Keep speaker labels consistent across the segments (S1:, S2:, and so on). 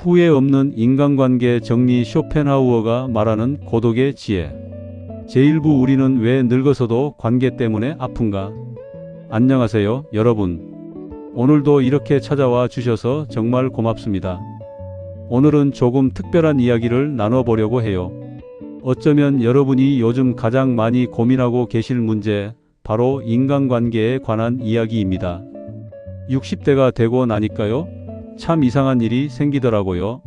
S1: 후회 없는 인간관계 정리. 쇼펜하우어가 말하는 고독의 지혜. 제1부. 우리는 왜 늙어서도 관계 때문에 아픈가? 안녕하세요, 여러분. 오늘도 이렇게 찾아와 주셔서 정말 고맙습니다. 오늘은 조금 특별한 이야기를 나눠보려고 해요. 어쩌면 여러분이 요즘 가장 많이 고민하고 계실 문제, 바로 인간관계에 관한 이야기입니다. 60대가 되고 나니까요, 참 이상한 일이 생기더라고요.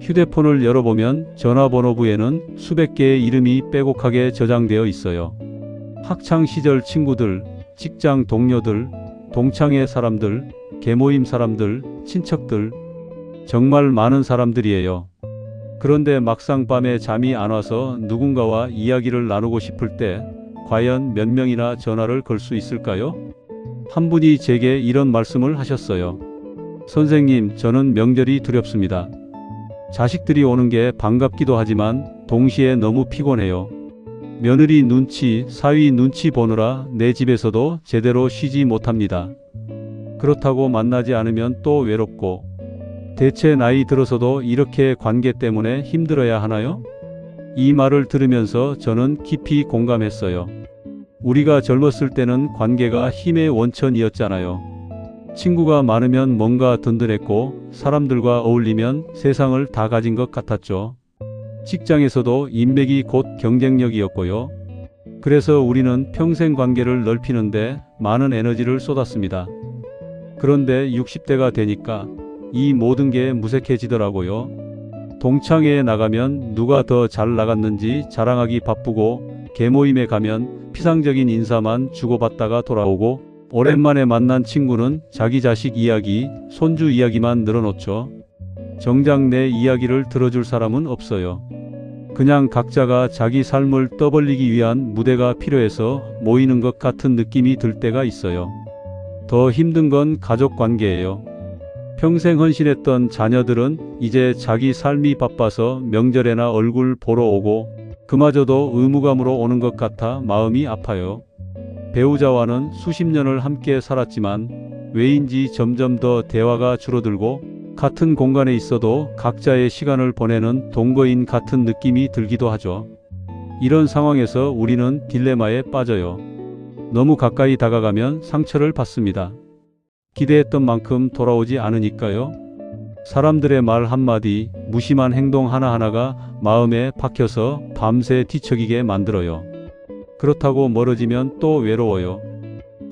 S1: 휴대폰을 열어보면 전화번호부에는 수백 개의 이름이 빼곡하게 저장되어 있어요. 학창시절 친구들, 직장 동료들, 동창회 사람들, 계모임 사람들, 친척들, 정말 많은 사람들이에요. 그런데 막상 밤에 잠이 안 와서 누군가와 이야기를 나누고 싶을 때 과연 몇 명이나 전화를 걸 수 있을까요? 한 분이 제게 이런 말씀을 하셨어요. 선생님, 저는 명절이 두렵습니다. 자식들이 오는 게 반갑기도 하지만 동시에 너무 피곤해요. 며느리 눈치, 사위 눈치 보느라 내 집에서도 제대로 쉬지 못합니다. 그렇다고 만나지 않으면 또 외롭고, 대체 나이 들어서도 이렇게 관계 때문에 힘들어야 하나요? 이 말을 들으면서 저는 깊이 공감했어요. 우리가 젊었을 때는 관계가 힘의 원천이었잖아요. 친구가 많으면 뭔가 든든했고, 사람들과 어울리면 세상을 다 가진 것 같았죠. 직장에서도 인맥이 곧 경쟁력이었고요. 그래서 우리는 평생 관계를 넓히는데 많은 에너지를 쏟았습니다. 그런데 60대가 되니까 이 모든 게 무색해지더라고요. 동창회에 나가면 누가 더 잘 나갔는지 자랑하기 바쁘고, 계모임에 가면 피상적인 인사만 주고받다가 돌아오고, 오랜만에 만난 친구는 자기 자식 이야기, 손주 이야기만 늘어놓죠. 정작 내 이야기를 들어줄 사람은 없어요. 그냥 각자가 자기 삶을 떠벌리기 위한 무대가 필요해서 모이는 것 같은 느낌이 들 때가 있어요. 더 힘든 건 가족 관계예요. 평생 헌신했던 자녀들은 이제 자기 삶이 바빠서 명절에나 얼굴 보러 오고, 그마저도 의무감으로 오는 것 같아 마음이 아파요. 배우자와는 수십 년을 함께 살았지만 왜인지 점점 더 대화가 줄어들고, 같은 공간에 있어도 각자의 시간을 보내는 동거인 같은 느낌이 들기도 하죠. 이런 상황에서 우리는 딜레마에 빠져요. 너무 가까이 다가가면 상처를 받습니다. 기대했던 만큼 돌아오지 않으니까요. 사람들의 말 한마디, 무심한 행동 하나하나가 마음에 박혀서 밤새 뒤척이게 만들어요. 그렇다고 멀어지면 또 외로워요.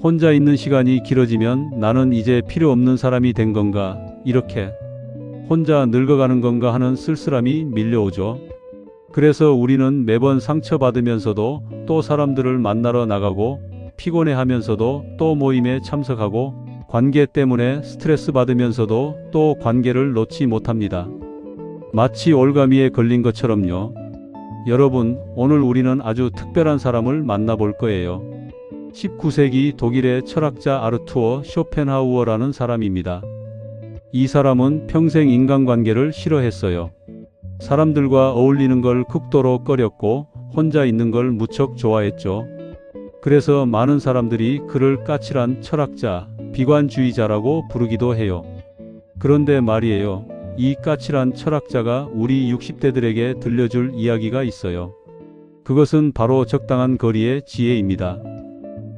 S1: 혼자 있는 시간이 길어지면 나는 이제 필요 없는 사람이 된 건가, 이렇게 혼자 늙어가는 건가 하는 쓸쓸함이 밀려오죠. 그래서 우리는 매번 상처받으면서도 또 사람들을 만나러 나가고, 피곤해하면서도 또 모임에 참석하고, 관계 때문에 스트레스 받으면서도 또 관계를 놓지 못합니다. 마치 올가미에 걸린 것처럼요. 여러분, 오늘 우리는 아주 특별한 사람을 만나볼 거예요. 19세기 독일의 철학자 아르투어 쇼펜하우어라는 사람입니다. 이 사람은 평생 인간관계를 싫어했어요. 사람들과 어울리는 걸 극도로 꺼렸고, 혼자 있는 걸 무척 좋아했죠. 그래서 많은 사람들이 그를 까칠한 철학자, 비관주의자라고 부르기도 해요. 그런데 말이에요. 이 까칠한 철학자가 우리 60대들에게 들려줄 이야기가 있어요. 그것은 바로 적당한 거리의 지혜입니다.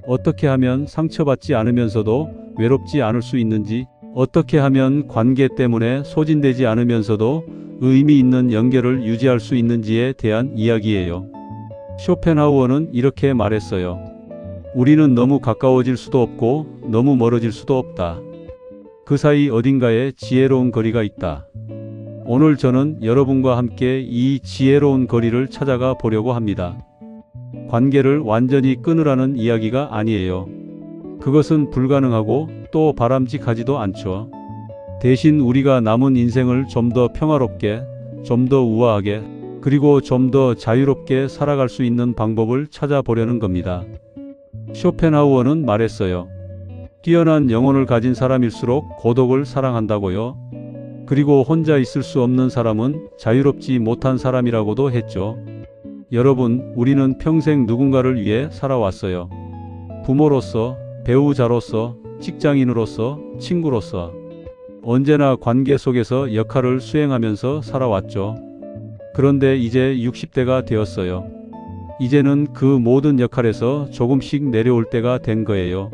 S1: 어떻게 하면 상처받지 않으면서도 외롭지 않을 수 있는지, 어떻게 하면 관계 때문에 소진되지 않으면서도 의미 있는 연결을 유지할 수 있는지에 대한 이야기예요. 쇼펜하우어는 이렇게 말했어요. 우리는 너무 가까워질 수도 없고 너무 멀어질 수도 없다. 그 사이 어딘가에 지혜로운 거리가 있다. 오늘 저는 여러분과 함께 이 지혜로운 거리를 찾아가 보려고 합니다. 관계를 완전히 끊으라는 이야기가 아니에요. 그것은 불가능하고 또 바람직하지도 않죠. 대신 우리가 남은 인생을 좀 더 평화롭게, 좀 더 우아하게, 그리고 좀 더 자유롭게 살아갈 수 있는 방법을 찾아보려는 겁니다. 쇼펜하우어는 말했어요. 뛰어난 영혼을 가진 사람일수록 고독을 사랑한다고요. 그리고 혼자 있을 수 없는 사람은 자유롭지 못한 사람이라고도 했죠. 여러분, 우리는 평생 누군가를 위해 살아왔어요. 부모로서, 배우자로서, 직장인으로서, 친구로서. 언제나 관계 속에서 역할을 수행하면서 살아왔죠. 그런데 이제 60대가 되었어요. 이제는 그 모든 역할에서 조금씩 내려올 때가 된 거예요.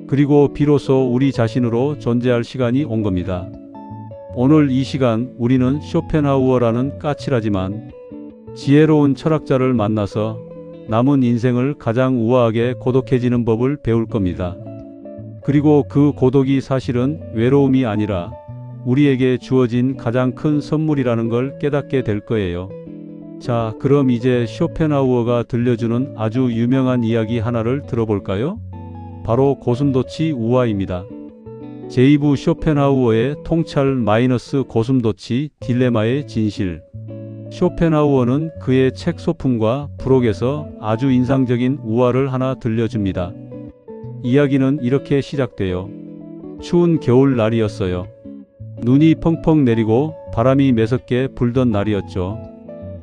S1: 그리고 비로소 우리 자신으로 존재할 시간이 온 겁니다. 오늘 이 시간 우리는 쇼펜하우어라는 까칠하지만 지혜로운 철학자를 만나서 남은 인생을 가장 우아하게 고독해지는 법을 배울 겁니다. 그리고 그 고독이 사실은 외로움이 아니라 우리에게 주어진 가장 큰 선물이라는 걸 깨닫게 될 거예요. 자, 그럼 이제 쇼펜하우어가 들려주는 아주 유명한 이야기 하나를 들어볼까요? 바로 고슴도치 우화입니다. 제이브 쇼펜하우어의 통찰 마이너스 고슴도치 딜레마의 진실. 쇼펜하우어는 그의 책 소품과 부록에서 아주 인상적인 우화를 하나 들려줍니다. 이야기는 이렇게 시작돼요. 추운 겨울 날이었어요. 눈이 펑펑 내리고 바람이 매섭게 불던 날이었죠.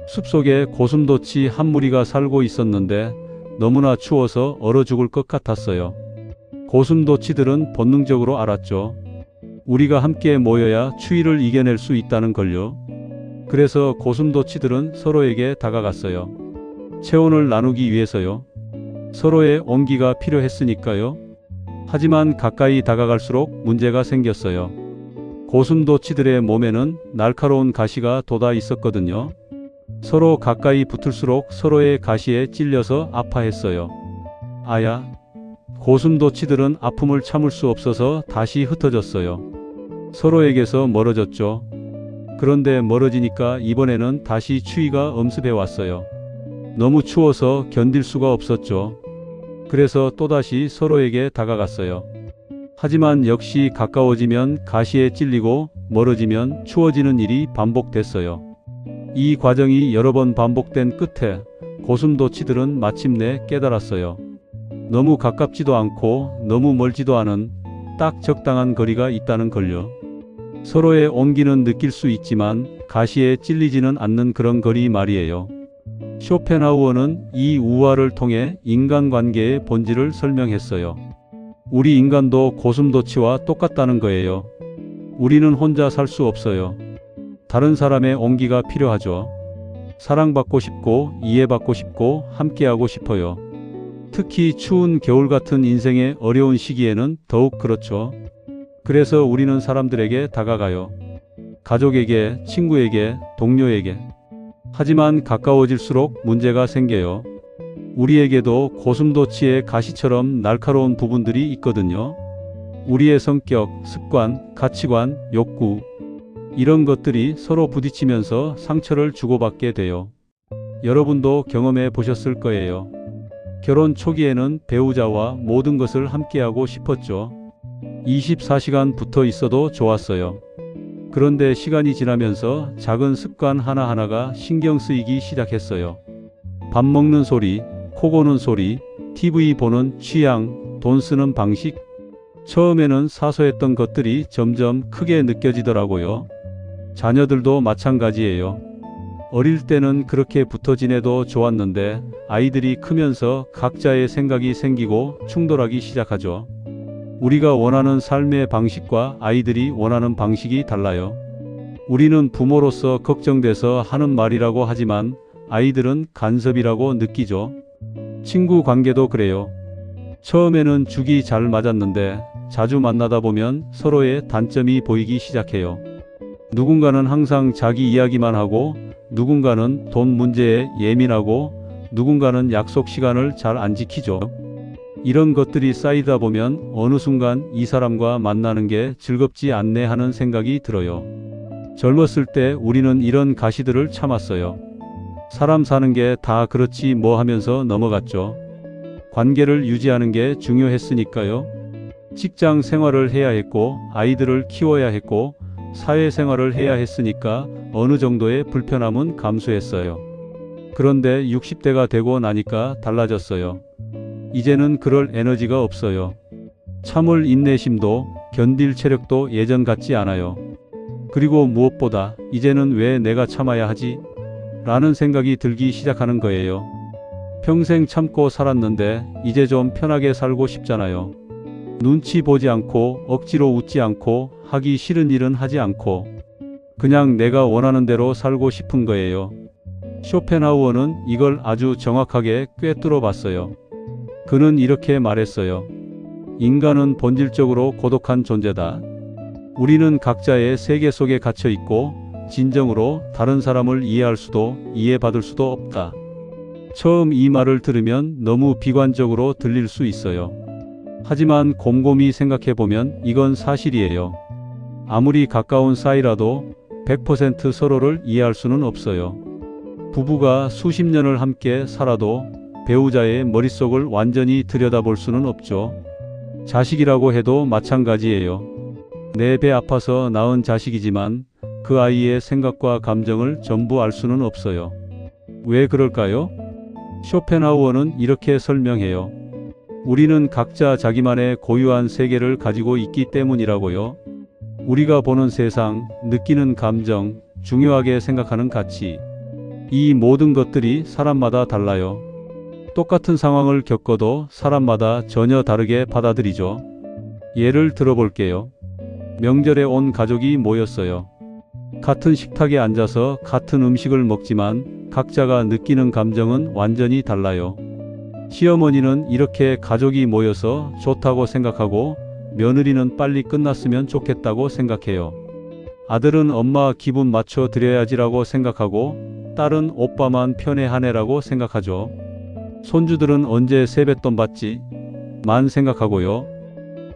S1: 숲속에 고슴도치 한 무리가 살고 있었는데 너무나 추워서 얼어 죽을 것 같았어요. 고슴도치들은 본능적으로 알았죠. 우리가 함께 모여야 추위를 이겨낼 수 있다는 걸요. 그래서 고슴도치들은 서로에게 다가갔어요. 체온을 나누기 위해서요. 서로의 온기가 필요했으니까요. 하지만 가까이 다가갈수록 문제가 생겼어요. 고슴도치들의 몸에는 날카로운 가시가 돋아 있었거든요. 서로 가까이 붙을수록 서로의 가시에 찔려서 아파했어요. 아야! 고슴도치들은 아픔을 참을 수 없어서 다시 흩어졌어요. 서로에게서 멀어졌죠. 그런데 멀어지니까 이번에는 다시 추위가 엄습해 왔어요. 너무 추워서 견딜 수가 없었죠. 그래서 또다시 서로에게 다가갔어요. 하지만 역시 가까워지면 가시에 찔리고 멀어지면 추워지는 일이 반복됐어요. 이 과정이 여러 번 반복된 끝에 고슴도치들은 마침내 깨달았어요. 너무 가깝지도 않고 너무 멀지도 않은 딱 적당한 거리가 있다는 걸요. 서로의 온기는 느낄 수 있지만 가시에 찔리지는 않는 그런 거리 말이에요. 쇼펜하우어는 이 우화를 통해 인간관계의 본질을 설명했어요. 우리 인간도 고슴도치와 똑같다는 거예요. 우리는 혼자 살 수 없어요. 다른 사람의 온기가 필요하죠. 사랑받고 싶고 이해받고 싶고 함께하고 싶어요. 특히 추운 겨울 같은 인생의 어려운 시기에는 더욱 그렇죠. 그래서 우리는 사람들에게 다가가요. 가족에게, 친구에게, 동료에게. 하지만 가까워질수록 문제가 생겨요. 우리에게도 고슴도치의 가시처럼 날카로운 부분들이 있거든요. 우리의 성격, 습관, 가치관, 욕구. 이런 것들이 서로 부딪히면서 상처를 주고받게 돼요. 여러분도 경험해 보셨을 거예요. 결혼 초기에는 배우자와 모든 것을 함께하고 싶었죠. 24시간 붙어 있어도 좋았어요. 그런데 시간이 지나면서 작은 습관 하나하나가 신경 쓰이기 시작했어요. 밥 먹는 소리, 코 고는 소리, TV 보는 취향, 돈 쓰는 방식. 처음에는 사소했던 것들이 점점 크게 느껴지더라고요. 자녀들도 마찬가지예요. 어릴 때는 그렇게 붙어 지내도 좋았는데 아이들이 크면서 각자의 생각이 생기고 충돌하기 시작하죠. 우리가 원하는 삶의 방식과 아이들이 원하는 방식이 달라요. 우리는 부모로서 걱정돼서 하는 말이라고 하지만 아이들은 간섭이라고 느끼죠. 친구 관계도 그래요. 처음에는 죽이 잘 맞았는데 자주 만나다 보면 서로의 단점이 보이기 시작해요. 누군가는 항상 자기 이야기만 하고 누군가는 돈 문제에 예민하고 누군가는 약속 시간을 잘 안 지키죠. 이런 것들이 쌓이다 보면 어느 순간 이 사람과 만나는 게 즐겁지 않네 하는 생각이 들어요. 젊었을 때 우리는 이런 가시들을 참았어요. 사람 사는 게 다 그렇지 뭐 하면서 넘어갔죠. 관계를 유지하는 게 중요했으니까요. 직장 생활을 해야 했고 아이들을 키워야 했고 사회생활을 해야 했으니까 어느 정도의 불편함은 감수했어요. 그런데 60대가 되고 나니까 달라졌어요. 이제는 그럴 에너지가 없어요. 참을 인내심도 견딜 체력도 예전 같지 않아요. 그리고 무엇보다 이제는 왜 내가 참아야 하지? 라는 생각이 들기 시작하는 거예요. 평생 참고 살았는데 이제 좀 편하게 살고 싶잖아요. 눈치 보지 않고 억지로 웃지 않고 하기 싫은 일은 하지 않고 그냥 내가 원하는 대로 살고 싶은 거예요. 쇼펜하우어는 이걸 아주 정확하게 꿰뚫어 봤어요. 그는 이렇게 말했어요. 인간은 본질적으로 고독한 존재다. 우리는 각자의 세계 속에 갇혀 있고 진정으로 다른 사람을 이해할 수도 이해받을 수도 없다. 처음 이 말을 들으면 너무 비관적으로 들릴 수 있어요. 하지만 곰곰이 생각해보면 이건 사실이에요. 아무리 가까운 사이라도 100% 서로를 이해할 수는 없어요. 부부가 수십 년을 함께 살아도 배우자의 머릿속을 완전히 들여다볼 수는 없죠. 자식이라고 해도 마찬가지예요. 내 배 아파서 낳은 자식이지만 그 아이의 생각과 감정을 전부 알 수는 없어요. 왜 그럴까요? 쇼펜하우어는 이렇게 설명해요. 우리는 각자 자기만의 고유한 세계를 가지고 있기 때문이라고요. 우리가 보는 세상, 느끼는 감정, 중요하게 생각하는 가치, 이 모든 것들이 사람마다 달라요. 똑같은 상황을 겪어도 사람마다 전혀 다르게 받아들이죠. 예를 들어볼게요. 명절에 온 가족이 모였어요. 같은 식탁에 앉아서 같은 음식을 먹지만 각자가 느끼는 감정은 완전히 달라요. 시어머니는 이렇게 가족이 모여서 좋다고 생각하고 며느리는 빨리 끝났으면 좋겠다고 생각해요. 아들은 엄마 기분 맞춰 드려야지라고 생각하고 딸은 오빠만 편애하네라고 생각하죠. 손주들은 언제 세뱃돈 받지? 만 생각하고요.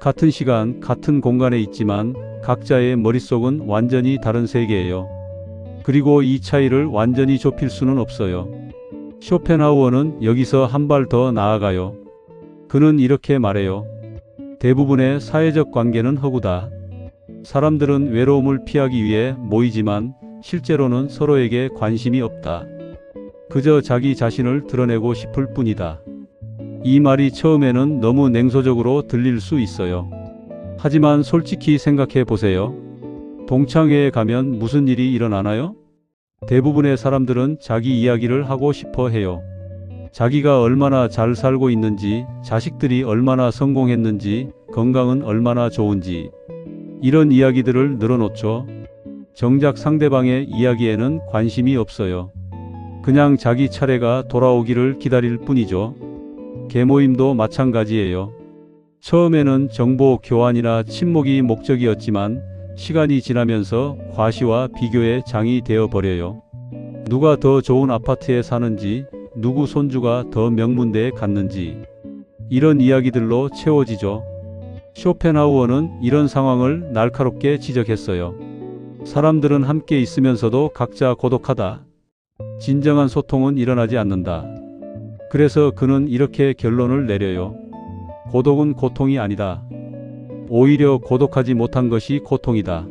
S1: 같은 시간, 같은 공간에 있지만 각자의 머릿속은 완전히 다른 세계예요. 그리고 이 차이를 완전히 좁힐 수는 없어요. 쇼펜하우어는 여기서 한 발 더 나아가요. 그는 이렇게 말해요. 대부분의 사회적 관계는 허구다. 사람들은 외로움을 피하기 위해 모이지만 실제로는 서로에게 관심이 없다. 그저 자기 자신을 드러내고 싶을 뿐이다. 이 말이 처음에는 너무 냉소적으로 들릴 수 있어요. 하지만 솔직히 생각해 보세요. 동창회에 가면 무슨 일이 일어나나요? 대부분의 사람들은 자기 이야기를 하고 싶어 해요. 자기가 얼마나 잘 살고 있는지, 자식들이 얼마나 성공했는지, 건강은 얼마나 좋은지, 이런 이야기들을 늘어놓죠. 정작 상대방의 이야기에는 관심이 없어요. 그냥 자기 차례가 돌아오기를 기다릴 뿐이죠. 계모임도 마찬가지예요. 처음에는 정보 교환이나 친목이 목적이었지만 시간이 지나면서 과시와 비교의 장이 되어버려요. 누가 더 좋은 아파트에 사는지, 누구 손주가 더 명문대에 갔는지, 이런 이야기들로 채워지죠. 쇼펜하우어는 이런 상황을 날카롭게 지적했어요. 사람들은 함께 있으면서도 각자 고독하다. 진정한 소통은 일어나지 않는다. 그래서 그는 이렇게 결론을 내려요. 고독은 고통이 아니다. 오히려 고독하지 못한 것이 고통이다.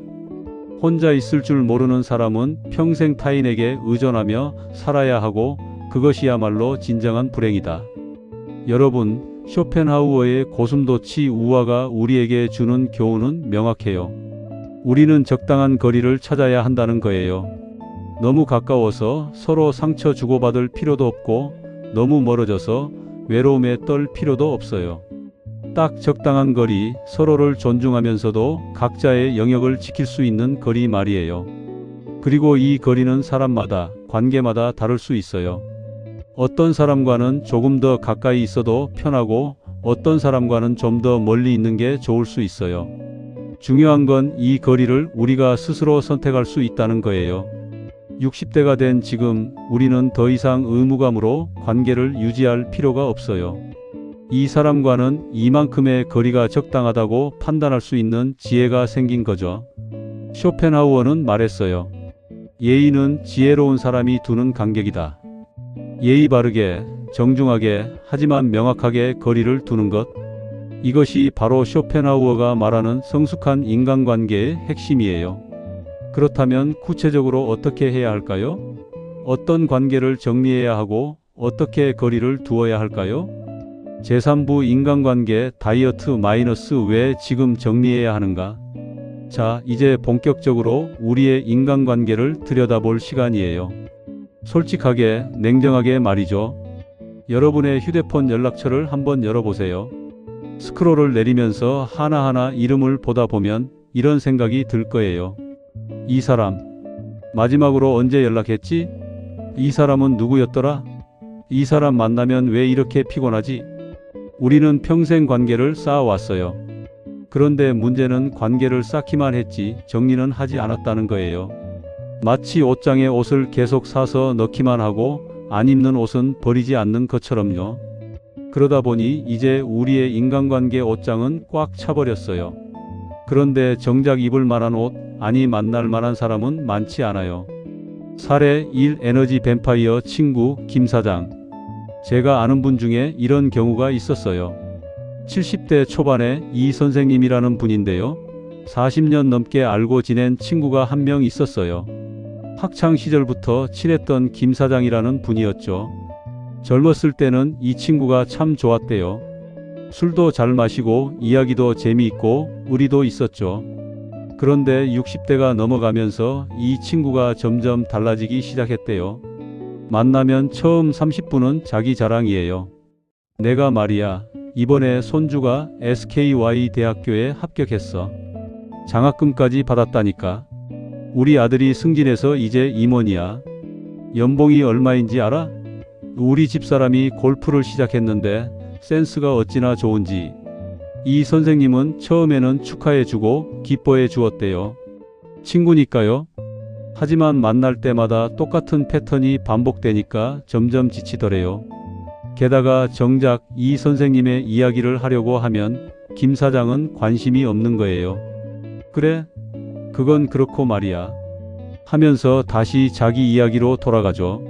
S1: 혼자 있을 줄 모르는 사람은 평생 타인에게 의존하며 살아야 하고 그것이야말로 진정한 불행이다. 여러분, 쇼펜하우어의 고슴도치 우화가 우리에게 주는 교훈은 명확해요. 우리는 적당한 거리를 찾아야 한다는 거예요. 너무 가까워서 서로 상처 주고받을 필요도 없고 너무 멀어져서 외로움에 떨 필요도 없어요. 딱 적당한 거리, 서로를 존중하면서도 각자의 영역을 지킬 수 있는 거리 말이에요. 그리고 이 거리는 사람마다, 관계마다 다를 수 있어요. 어떤 사람과는 조금 더 가까이 있어도 편하고 어떤 사람과는 좀 더 멀리 있는 게 좋을 수 있어요. 중요한 건 이 거리를 우리가 스스로 선택할 수 있다는 거예요. 60대가 된 지금 우리는 더 이상 의무감으로 관계를 유지할 필요가 없어요. 이 사람과는 이만큼의 거리가 적당하다고 판단할 수 있는 지혜가 생긴 거죠. 쇼펜하우어는 말했어요. 예의는 지혜로운 사람이 두는 간격이다. 예의 바르게, 정중하게, 하지만 명확하게 거리를 두는 것. 이것이 바로 쇼펜하우어가 말하는 성숙한 인간관계의 핵심이에요. 그렇다면 구체적으로 어떻게 해야 할까요? 어떤 관계를 정리해야 하고 어떻게 거리를 두어야 할까요? 제3부 인간관계 다이어트 마이너스 왜 지금 정리해야 하는가? 자, 이제 본격적으로 우리의 인간관계를 들여다볼 시간이에요. 솔직하게, 냉정하게 말이죠. 여러분의 휴대폰 연락처를 한번 열어보세요. 스크롤을 내리면서 하나하나 이름을 보다 보면 이런 생각이 들 거예요. 이 사람, 마지막으로 언제 연락했지? 이 사람은 누구였더라? 이 사람 만나면 왜 이렇게 피곤하지? 우리는 평생 관계를 쌓아왔어요. 그런데 문제는 관계를 쌓기만 했지 정리는 하지 않았다는 거예요. 마치 옷장에 옷을 계속 사서 넣기만 하고 안 입는 옷은 버리지 않는 것처럼요. 그러다 보니 이제 우리의 인간관계 옷장은 꽉 차버렸어요. 그런데 정작 입을 만한 옷, 아니 만날 만한 사람은 많지 않아요. 사례 1 에너지 뱀파이어 친구 김 사장. 제가 아는 분 중에 이런 경우가 있었어요. 70대 초반에 이 선생님이라는 분인데요. 40년 넘게 알고 지낸 친구가 한 명 있었어요. 학창 시절부터 친했던 김 사장이라는 분이었죠. 젊었을 때는 이 친구가 참 좋았대요. 술도 잘 마시고 이야기도 재미있고 의리도 있었죠. 그런데 60대가 넘어가면서 이 친구가 점점 달라지기 시작했대요. 만나면 처음 30분은 자기 자랑이에요. 내가 말이야, 이번에 손주가 SKY 대학교에 합격했어. 장학금까지 받았다니까. 우리 아들이 승진해서 이제 임원이야. 연봉이 얼마인지 알아? 우리 집사람이 골프를 시작했는데 센스가 어찌나 좋은지. 이 선생님은 처음에는 축하해주고 기뻐해 주었대요. 친구니까요. 하지만 만날 때마다 똑같은 패턴이 반복되니까 점점 지치더래요. 게다가 정작 이 선생님의 이야기를 하려고 하면 김 사장은 관심이 없는 거예요. 그래? 그건 그렇고 말이야. 하면서 다시 자기 이야기로 돌아가죠.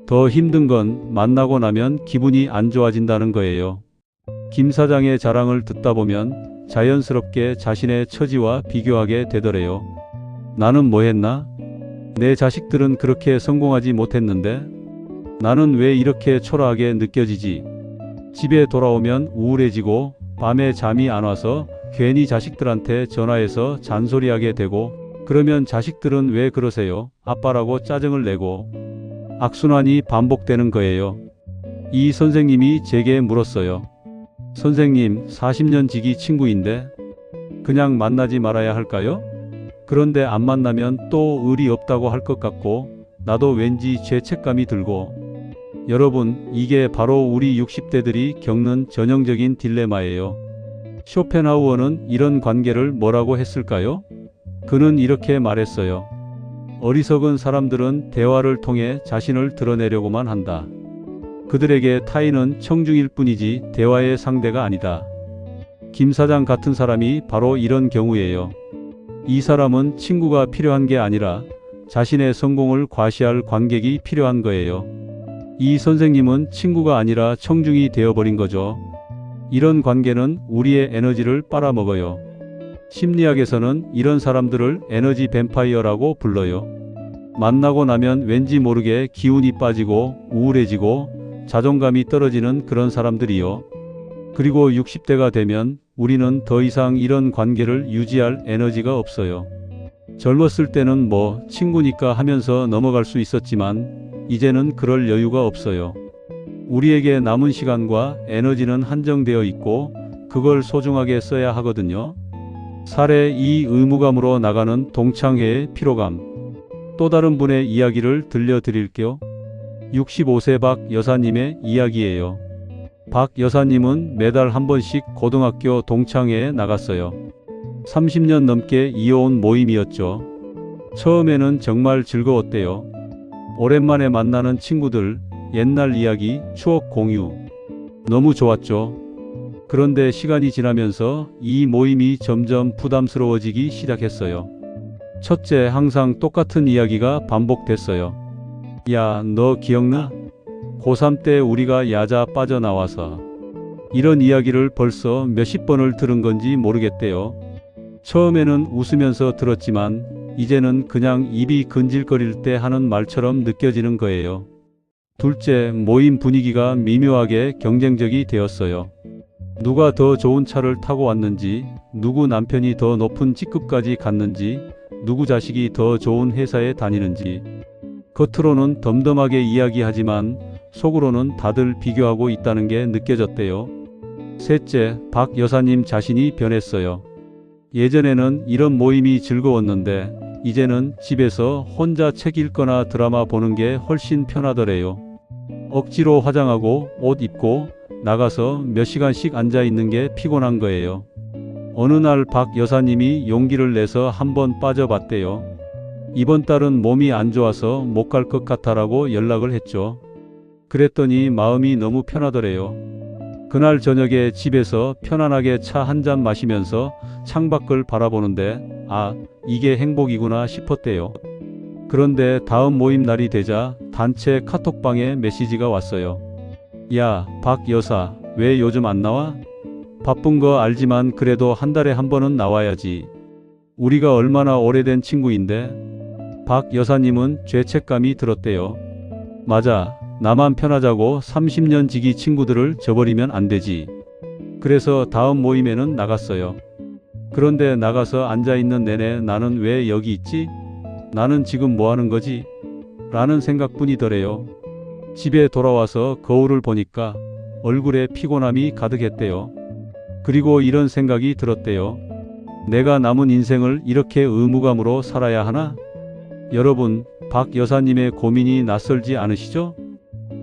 S1: 더 힘든 건 만나고 나면 기분이 안 좋아진다는 거예요. 김 사장의 자랑을 듣다 보면 자연스럽게 자신의 처지와 비교하게 되더래요. 나는 뭐 했나? 내 자식들은 그렇게 성공하지 못했는데 나는 왜 이렇게 초라하게 느껴지지? 집에 돌아오면 우울해지고 밤에 잠이 안 와서 괜히 자식들한테 전화해서 잔소리하게 되고 그러면 자식들은 왜 그러세요? 아빠라고 짜증을 내고 악순환이 반복되는 거예요. 이 선생님이 제게 물었어요. 선생님, 40년 지기 친구인데 그냥 만나지 말아야 할까요? 그런데 안 만나면 또 의리 없다고 할 것 같고 나도 왠지 죄책감이 들고. 여러분, 이게 바로 우리 60대들이 겪는 전형적인 딜레마예요. 쇼펜하우어는 이런 관계를 뭐라고 했을까요? 그는 이렇게 말했어요. 어리석은 사람들은 대화를 통해 자신을 드러내려고만 한다. 그들에게 타인은 청중일 뿐이지 대화의 상대가 아니다. 김 사장 같은 사람이 바로 이런 경우예요. 이 사람은 친구가 필요한 게 아니라 자신의 성공을 과시할 관객이 필요한 거예요. 이 선생님은 친구가 아니라 청중이 되어버린 거죠. 이런 관계는 우리의 에너지를 빨아먹어요. 심리학에서는 이런 사람들을 에너지 뱀파이어라고 불러요. 만나고 나면 왠지 모르게 기운이 빠지고 우울해지고 자존감이 떨어지는 그런 사람들이요. 그리고 60대가 되면 우리는 더 이상 이런 관계를 유지할 에너지가 없어요. 젊었을 때는 뭐 친구니까 하면서 넘어갈 수 있었지만 이제는 그럴 여유가 없어요. 우리에게 남은 시간과 에너지는 한정되어 있고 그걸 소중하게 써야 하거든요. 사례 2 의무감으로 나가는 동창회의 피로감. 또 다른 분의 이야기를 들려드릴게요. 65세 박 여사님의 이야기예요. 박 여사님은 매달 한 번씩 고등학교 동창회에 나갔어요. 30년 넘게 이어온 모임이었죠. 처음에는 정말 즐거웠대요. 오랜만에 만나는 친구들, 옛날 이야기, 추억 공유. 너무 좋았죠. 그런데 시간이 지나면서 이 모임이 점점 부담스러워지기 시작했어요. 첫째, 항상 똑같은 이야기가 반복됐어요. 야, 너 기억나? 고3 때 우리가 야자 빠져나와서. 이런 이야기를 벌써 몇십 번을 들은 건지 모르겠대요. 처음에는 웃으면서 들었지만 이제는 그냥 입이 근질거릴 때 하는 말처럼 느껴지는 거예요. 둘째, 모임 분위기가 미묘하게 경쟁적이 되었어요. 누가 더 좋은 차를 타고 왔는지, 누구 남편이 더 높은 직급까지 갔는지, 누구 자식이 더 좋은 회사에 다니는지. 겉으로는 덤덤하게 이야기하지만 속으로는 다들 비교하고 있다는 게 느껴졌대요. 셋째, 박 여사님 자신이 변했어요. 예전에는 이런 모임이 즐거웠는데 이제는 집에서 혼자 책 읽거나 드라마 보는 게 훨씬 편하더래요. 억지로 화장하고 옷 입고 나가서 몇 시간씩 앉아 있는 게 피곤한 거예요. 어느 날 박 여사님이 용기를 내서 한번 빠져봤대요. 이번 달은 몸이 안 좋아서 못 갈 것 같아라고 연락을 했죠. 그랬더니 마음이 너무 편하더래요. 그날 저녁에 집에서 편안하게 차 한 잔 마시면서 창밖을 바라보는데 아, 이게 행복이구나 싶었대요. 그런데 다음 모임 날이 되자 단체 카톡방에 메시지가 왔어요. 야, 박 여사, 왜 요즘 안 나와? 바쁜 거 알지만 그래도 한 달에 한 번은 나와야지. 우리가 얼마나 오래된 친구인데. 박 여사님은 죄책감이 들었대요. 맞아, 나만 편하자고 30년 지기 친구들을 저버리면 안 되지. 그래서 다음 모임에는 나갔어요. 그런데 나가서 앉아있는 내내 나는 왜 여기 있지? 나는 지금 뭐 하는 거지? 라는 생각뿐이더래요. 집에 돌아와서 거울을 보니까 얼굴에 피곤함이 가득했대요. 그리고 이런 생각이 들었대요. 내가 남은 인생을 이렇게 의무감으로 살아야 하나? 여러분, 박 여사님의 고민이 낯설지 않으시죠?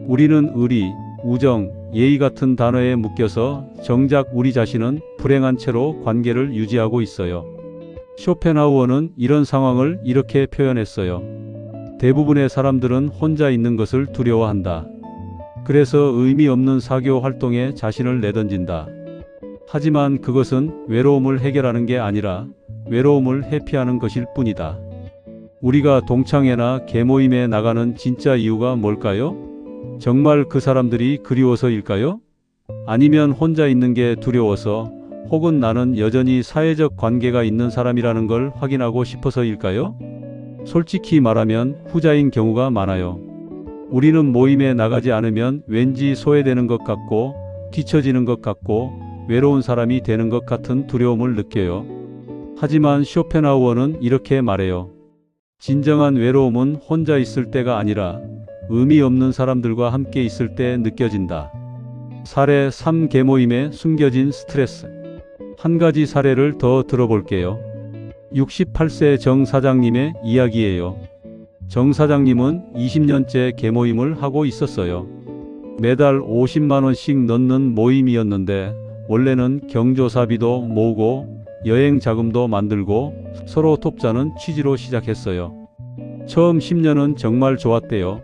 S1: 우리는 의리, 우정, 예의 같은 단어에 묶여서 정작 우리 자신은 불행한 채로 관계를 유지하고 있어요. 쇼펜하우어는 이런 상황을 이렇게 표현했어요. 대부분의 사람들은 혼자 있는 것을 두려워한다. 그래서 의미 없는 사교 활동에 자신을 내던진다. 하지만 그것은 외로움을 해결하는 게 아니라 외로움을 회피하는 것일 뿐이다. 우리가 동창회나 계모임에 나가는 진짜 이유가 뭘까요? 정말 그 사람들이 그리워서일까요? 아니면 혼자 있는 게 두려워서 혹은 나는 여전히 사회적 관계가 있는 사람이라는 걸 확인하고 싶어서일까요? 솔직히 말하면 후자인 경우가 많아요. 우리는 모임에 나가지 않으면 왠지 소외되는 것 같고 뒤처지는 것 같고 외로운 사람이 되는 것 같은 두려움을 느껴요. 하지만 쇼펜하우어는 이렇게 말해요. 진정한 외로움은 혼자 있을 때가 아니라 의미 없는 사람들과 함께 있을 때 느껴진다. 사례 3 계모임에 숨겨진 스트레스. 한 가지 사례를 더 들어볼게요. 68세 정 사장님의 이야기예요. 정 사장님은 20년째 계모임을 하고 있었어요. 매달 50만원씩 넣는 모임이었는데 원래는 경조사비도 모으고 여행 자금도 만들고 서로 돕자는 취지로 시작했어요. 처음 10년은 정말 좋았대요.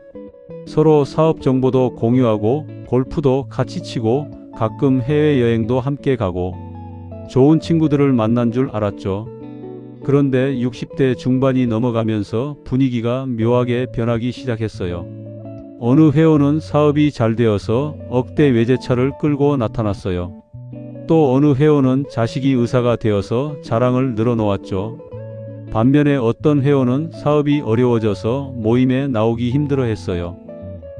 S1: 서로 사업 정보도 공유하고 골프도 같이 치고 가끔 해외여행도 함께 가고 좋은 친구들을 만난 줄 알았죠. 그런데 60대 중반이 넘어가면서 분위기가 묘하게 변하기 시작했어요. 어느 회원은 사업이 잘 되어서 억대 외제차를 끌고 나타났어요. 또 어느 회원은 자식이 의사가 되어서 자랑을 늘어놓았죠. 반면에 어떤 회원은 사업이 어려워져서 모임에 나오기 힘들어했어요.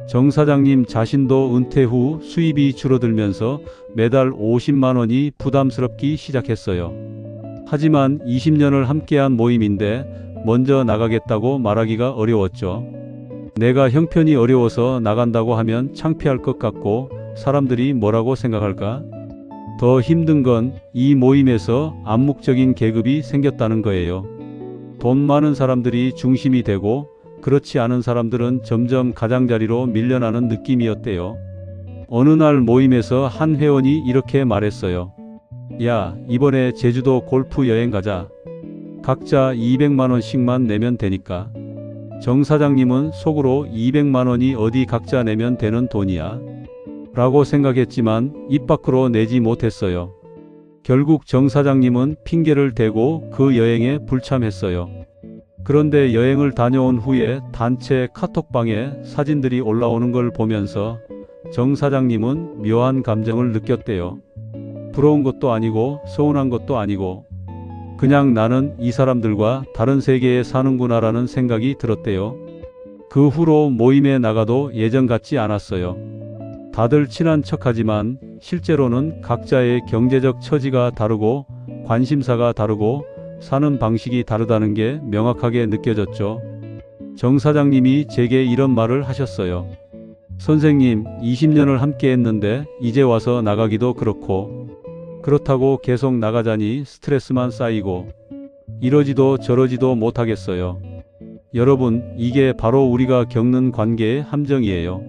S1: 정 사장님 자신도 은퇴 후 수입이 줄어들면서 매달 50만 원이 부담스럽기 시작했어요. 하지만 20년을 함께한 모임인데 먼저 나가겠다고 말하기가 어려웠죠. 내가 형편이 어려워서 나간다고 하면 창피할 것 같고 사람들이 뭐라고 생각할까? 더 힘든 건 이 모임에서 암묵적인 계급이 생겼다는 거예요. 돈 많은 사람들이 중심이 되고 그렇지 않은 사람들은 점점 가장자리로 밀려나는 느낌이었대요. 어느 날 모임에서 한 회원이 이렇게 말했어요. 야, 이번에 제주도 골프 여행 가자. 각자 200만 원씩만 내면 되니까. 정 사장님은 속으로 200만 원이 어디 각자 내면 되는 돈이야? 라고 생각했지만 입 밖으로 내지 못했어요. 결국 정 사장님은 핑계를 대고 그 여행에 불참했어요. 그런데 여행을 다녀온 후에 단체 카톡방에 사진들이 올라오는 걸 보면서 정 사장님은 묘한 감정을 느꼈대요. 부러운 것도 아니고 서운한 것도 아니고 그냥 나는 이 사람들과 다른 세계에 사는구나라는 생각이 들었대요. 그 후로 모임에 나가도 예전 같지 않았어요. 다들 친한 척하지만 실제로는 각자의 경제적 처지가 다르고 관심사가 다르고 사는 방식이 다르다는 게 명확하게 느껴졌죠. 정 사장님이 제게 이런 말을 하셨어요. 선생님, 20년을 함께 했는데 이제 와서 나가기도 그렇고 그렇다고 계속 나가자니 스트레스만 쌓이고 이러지도 저러지도 못하겠어요. 여러분, 이게 바로 우리가 겪는 관계의 함정이에요.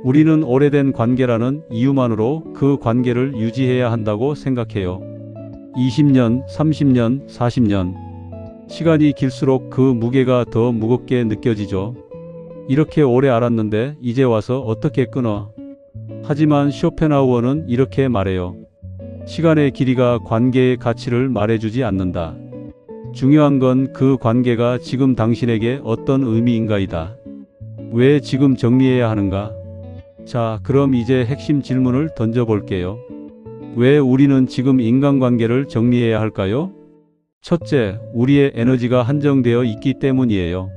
S1: 우리는 오래된 관계라는 이유만으로 그 관계를 유지해야 한다고 생각해요. 20년, 30년, 40년. 시간이 길수록 그 무게가 더 무겁게 느껴지죠. 이렇게 오래 알았는데 이제 와서 어떻게 끊어? 하지만 쇼펜하우어는 이렇게 말해요. 시간의 길이가 관계의 가치를 말해주지 않는다. 중요한 건 그 관계가 지금 당신에게 어떤 의미인가이다. 왜 지금 정리해야 하는가? 자, 그럼 이제 핵심 질문을 던져볼게요. 왜 우리는 지금 인간관계를 정리해야 할까요? 첫째, 우리의 에너지가 한정되어 있기 때문이에요.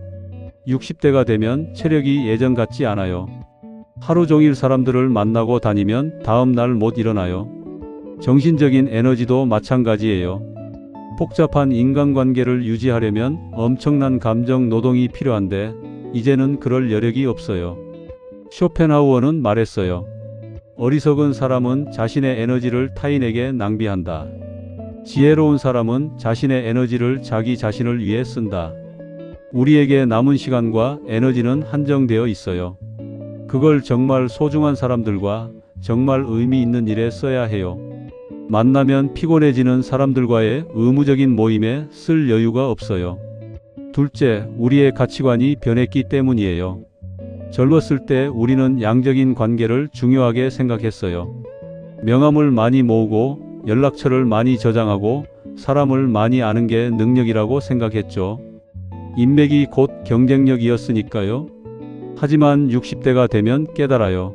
S1: 60대가 되면 체력이 예전 같지 않아요. 하루 종일 사람들을 만나고 다니면 다음 날 못 일어나요. 정신적인 에너지도 마찬가지예요. 복잡한 인간관계를 유지하려면 엄청난 감정 노동이 필요한데 이제는 그럴 여력이 없어요. 쇼펜하우어는 말했어요. 어리석은 사람은 자신의 에너지를 타인에게 낭비한다. 지혜로운 사람은 자신의 에너지를 자기 자신을 위해 쓴다. 우리에게 남은 시간과 에너지는 한정되어 있어요. 그걸 정말 소중한 사람들과 정말 의미 있는 일에 써야 해요. 만나면 피곤해지는 사람들과의 의무적인 모임에 쓸 여유가 없어요. 둘째, 우리의 가치관이 변했기 때문이에요. 젊었을 때 우리는 양적인 관계를 중요하게 생각했어요. 명함을 많이 모으고 연락처를 많이 저장하고 사람을 많이 아는 게 능력이라고 생각했죠. 인맥이 곧 경쟁력이었으니까요. 하지만 60대가 되면 깨달아요.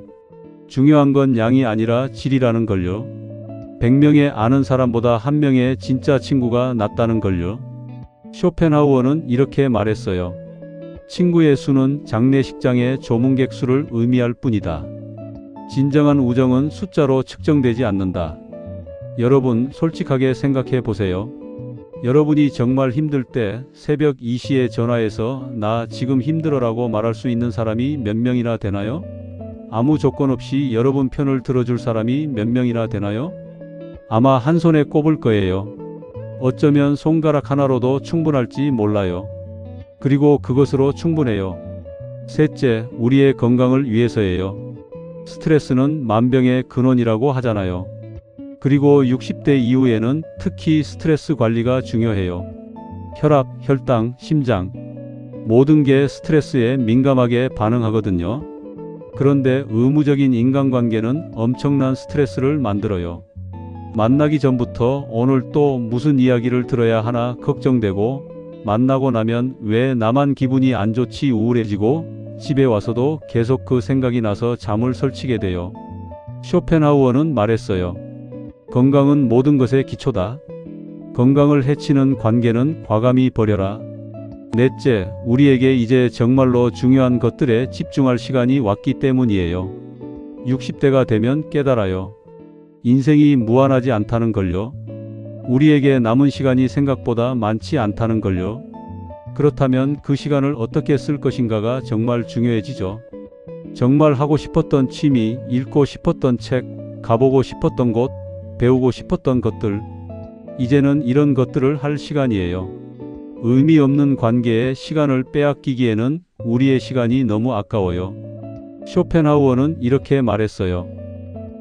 S1: 중요한 건 양이 아니라 질이라는 걸요. 100명의 아는 사람보다 1명의 진짜 친구가 낫다는 걸요. 쇼펜하우어는 이렇게 말했어요. 친구의 수는 장례식장의 조문객 수를 의미할 뿐이다. 진정한 우정은 숫자로 측정되지 않는다. 여러분, 솔직하게 생각해 보세요. 여러분이 정말 힘들 때 새벽 2시에 전화해서 나 지금 힘들어라고 말할 수 있는 사람이 몇 명이나 되나요? 아무 조건 없이 여러분 편을 들어줄 사람이 몇 명이나 되나요? 아마 한 손에 꼽을 거예요. 어쩌면 손가락 하나로도 충분할지 몰라요. 그리고 그것으로 충분해요. 셋째, 우리의 건강을 위해서예요. 스트레스는 만병의 근원이라고 하잖아요. 그리고 60대 이후에는 특히 스트레스 관리가 중요해요. 혈압, 혈당, 심장 모든 게 스트레스에 민감하게 반응하거든요. 그런데 의무적인 인간관계는 엄청난 스트레스를 만들어요. 만나기 전부터 오늘 또 무슨 이야기를 들어야 하나 걱정되고 만나고 나면 왜 나만 기분이 안 좋지 우울해지고 집에 와서도 계속 그 생각이 나서 잠을 설치게 돼요. 쇼펜하우어는 말했어요. 건강은 모든 것의 기초다. 건강을 해치는 관계는 과감히 버려라. 넷째, 우리에게 이제 정말로 중요한 것들에 집중할 시간이 왔기 때문이에요. 60대가 되면 깨달아요. 인생이 무한하지 않다는 걸요. 우리에게 남은 시간이 생각보다 많지 않다는 걸요. 그렇다면 그 시간을 어떻게 쓸 것인가가 정말 중요해지죠. 정말 하고 싶었던 취미, 읽고 싶었던 책, 가보고 싶었던 곳, 배우고 싶었던 것들. 이제는 이런 것들을 할 시간이에요. 의미 없는 관계에 시간을 빼앗기기에는 우리의 시간이 너무 아까워요. 쇼펜하우어는 이렇게 말했어요.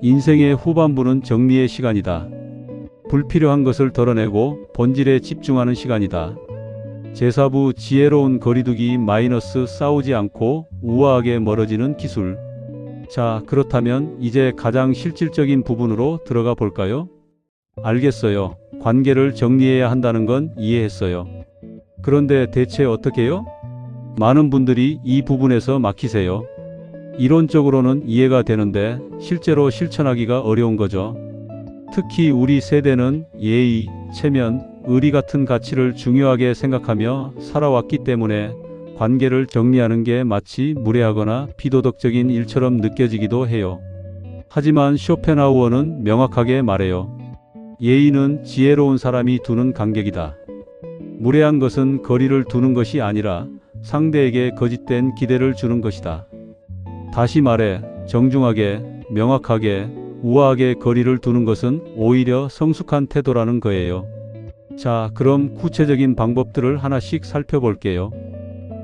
S1: 인생의 후반부는 정리의 시간이다. 불필요한 것을 덜어내고 본질에 집중하는 시간이다. 제4부 지혜로운 거리두기 마이너스 싸우지 않고 우아하게 멀어지는 기술. 자, 그렇다면 이제 가장 실질적인 부분으로 들어가 볼까요? 알겠어요. 관계를 정리해야 한다는 건 이해했어요. 그런데 대체 어떻게요? 많은 분들이 이 부분에서 막히세요. 이론적으로는 이해가 되는데 실제로 실천하기가 어려운 거죠. 특히 우리 세대는 예의, 체면, 의리 같은 가치를 중요하게 생각하며 살아왔기 때문에 관계를 정리하는 게 마치 무례하거나 비도덕적인 일처럼 느껴지기도 해요. 하지만 쇼펜하우어는 명확하게 말해요. 예의는 지혜로운 사람이 두는 간격이다. 무례한 것은 거리를 두는 것이 아니라 상대에게 거짓된 기대를 주는 것이다. 다시 말해, 정중하게, 명확하게, 우아하게 거리를 두는 것은 오히려 성숙한 태도라는 거예요. 자, 그럼 구체적인 방법들을 하나씩 살펴볼게요.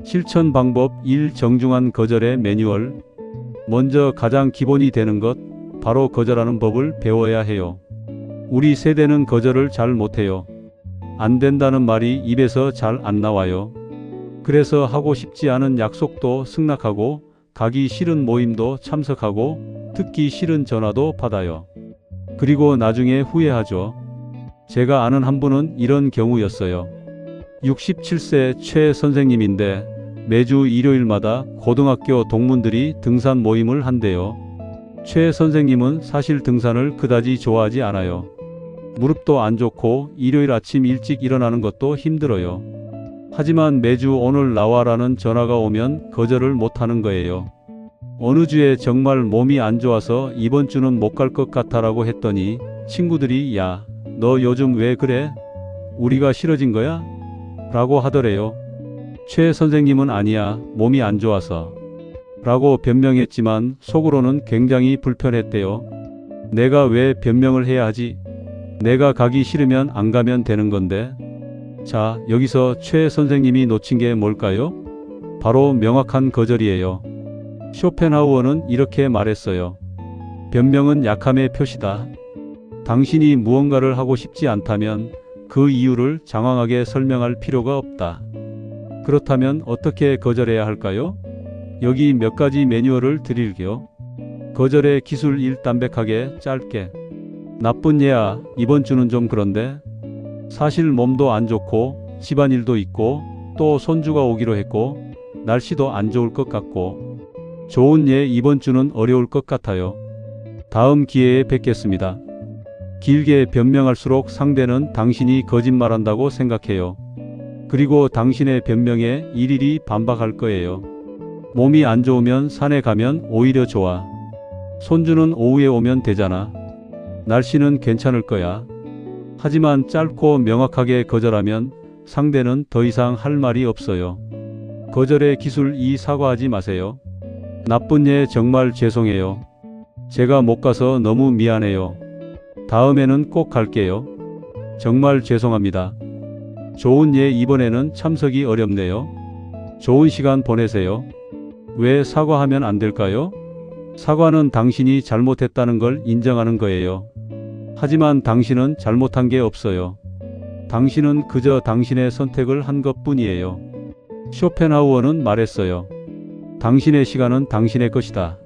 S1: 실천 방법 1. 정중한 거절의 매뉴얼. 먼저 가장 기본이 되는 것, 바로 거절하는 법을 배워야 해요. 우리 세대는 거절을 잘 못해요. 안 된다는 말이 입에서 잘 안 나와요. 그래서 하고 싶지 않은 약속도 승낙하고, 가기 싫은 모임도 참석하고, 듣기 싫은 전화도 받아요. 그리고 나중에 후회하죠. 제가 아는 한 분은 이런 경우였어요. 67세 최 선생님인데 매주 일요일마다 고등학교 동문들이 등산 모임을 한대요. 최 선생님은 사실 등산을 그다지 좋아하지 않아요. 무릎도 안 좋고 일요일 아침 일찍 일어나는 것도 힘들어요. 하지만 매주 오늘 나와라는 전화가 오면 거절을 못하는 거예요. 어느 주에 정말 몸이 안 좋아서 이번 주는 못 갈 것 같아라고 했더니 친구들이 야, 너 요즘 왜 그래? 우리가 싫어진 거야? 라고 하더래요. 최 선생님은 아니야, 몸이 안 좋아서 라고 변명했지만 속으로는 굉장히 불편했대요. 내가 왜 변명을 해야 하지? 내가 가기 싫으면 안 가면 되는 건데. 자, 여기서 최 선생님이 놓친 게 뭘까요? 바로 명확한 거절이에요. 쇼펜하우어는 이렇게 말했어요. 변명은 약함의 표시다. 당신이 무언가를 하고 싶지 않다면 그 이유를 장황하게 설명할 필요가 없다. 그렇다면 어떻게 거절해야 할까요? 여기 몇 가지 매뉴얼을 드릴게요. 거절의 기술 1. 담백하게, 짧게. 나쁜 얘야, 이번 주는 좀 그런데. 사실 몸도 안 좋고 집안일도 있고 또 손주가 오기로 했고 날씨도 안 좋을 것 같고 좋은 예, 이번 주는 어려울 것 같아요. 다음 기회에 뵙겠습니다. 길게 변명할수록 상대는 당신이 거짓말한다고 생각해요. 그리고 당신의 변명에 일일이 반박할 거예요. 몸이 안 좋으면 산에 가면 오히려 좋아. 손주는 오후에 오면 되잖아. 날씨는 괜찮을 거야. 하지만 짧고 명확하게 거절하면 상대는 더 이상 할 말이 없어요. 거절의 기술 2. 사과하지 마세요. 나쁜 예, 정말 죄송해요. 제가 못 가서 너무 미안해요. 다음에는 꼭 갈게요. 정말 죄송합니다. 좋은 예, 이번에는 참석이 어렵네요. 좋은 시간 보내세요. 왜 사과하면 안 될까요? 사과는 당신이 잘못했다는 걸 인정하는 거예요. 하지만 당신은 잘못한 게 없어요. 당신은 그저 당신의 선택을 한 것뿐이에요. 쇼펜하우어는 말했어요. 당신의 시간은 당신의 것이다.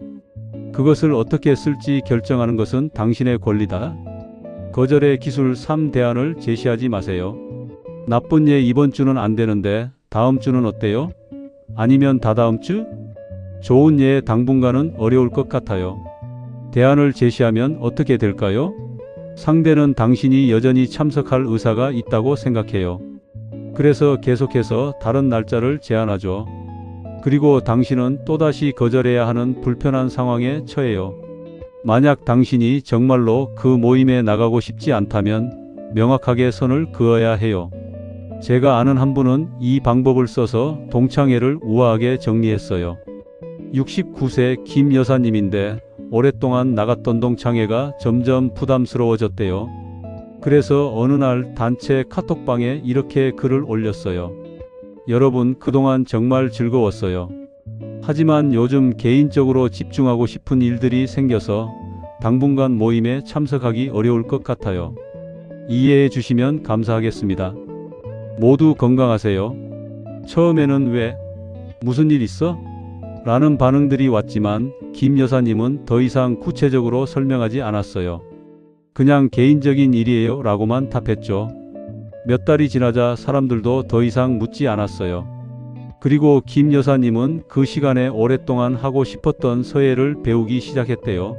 S1: 그것을 어떻게 쓸지 결정하는 것은 당신의 권리다. 거절의 기술 3. 대안을 제시하지 마세요. 나쁜 예, 이번 주는 안 되는데 다음 주는 어때요? 아니면 다다음 주? 좋은 예, 당분간은 어려울 것 같아요. 대안을 제시하면 어떻게 될까요? 상대는 당신이 여전히 참석할 의사가 있다고 생각해요. 그래서 계속해서 다른 날짜를 제안하죠. 그리고 당신은 또다시 거절해야 하는 불편한 상황에 처해요. 만약 당신이 정말로 그 모임에 나가고 싶지 않다면 명확하게 선을 그어야 해요. 제가 아는 한 분은 이 방법을 써서 동창회를 우아하게 정리했어요. 69세 김 여사님인데 오랫동안 나갔던 동창회가 점점 부담스러워졌대요. 그래서 어느 날 단체 카톡방에 이렇게 글을 올렸어요. 여러분, 그동안 정말 즐거웠어요. 하지만 요즘 개인적으로 집중하고 싶은 일들이 생겨서 당분간 모임에 참석하기 어려울 것 같아요. 이해해 주시면 감사하겠습니다. 모두 건강하세요. 처음에는 왜? 무슨 일 있어? 라는 반응들이 왔지만 김 여사님은 더 이상 구체적으로 설명하지 않았어요. 그냥 개인적인 일이에요 라고만 답했죠. 몇 달이 지나자 사람들도 더 이상 묻지 않았어요. 그리고 김 여사님은 그 시간에 오랫동안 하고 싶었던 서예를 배우기 시작했대요.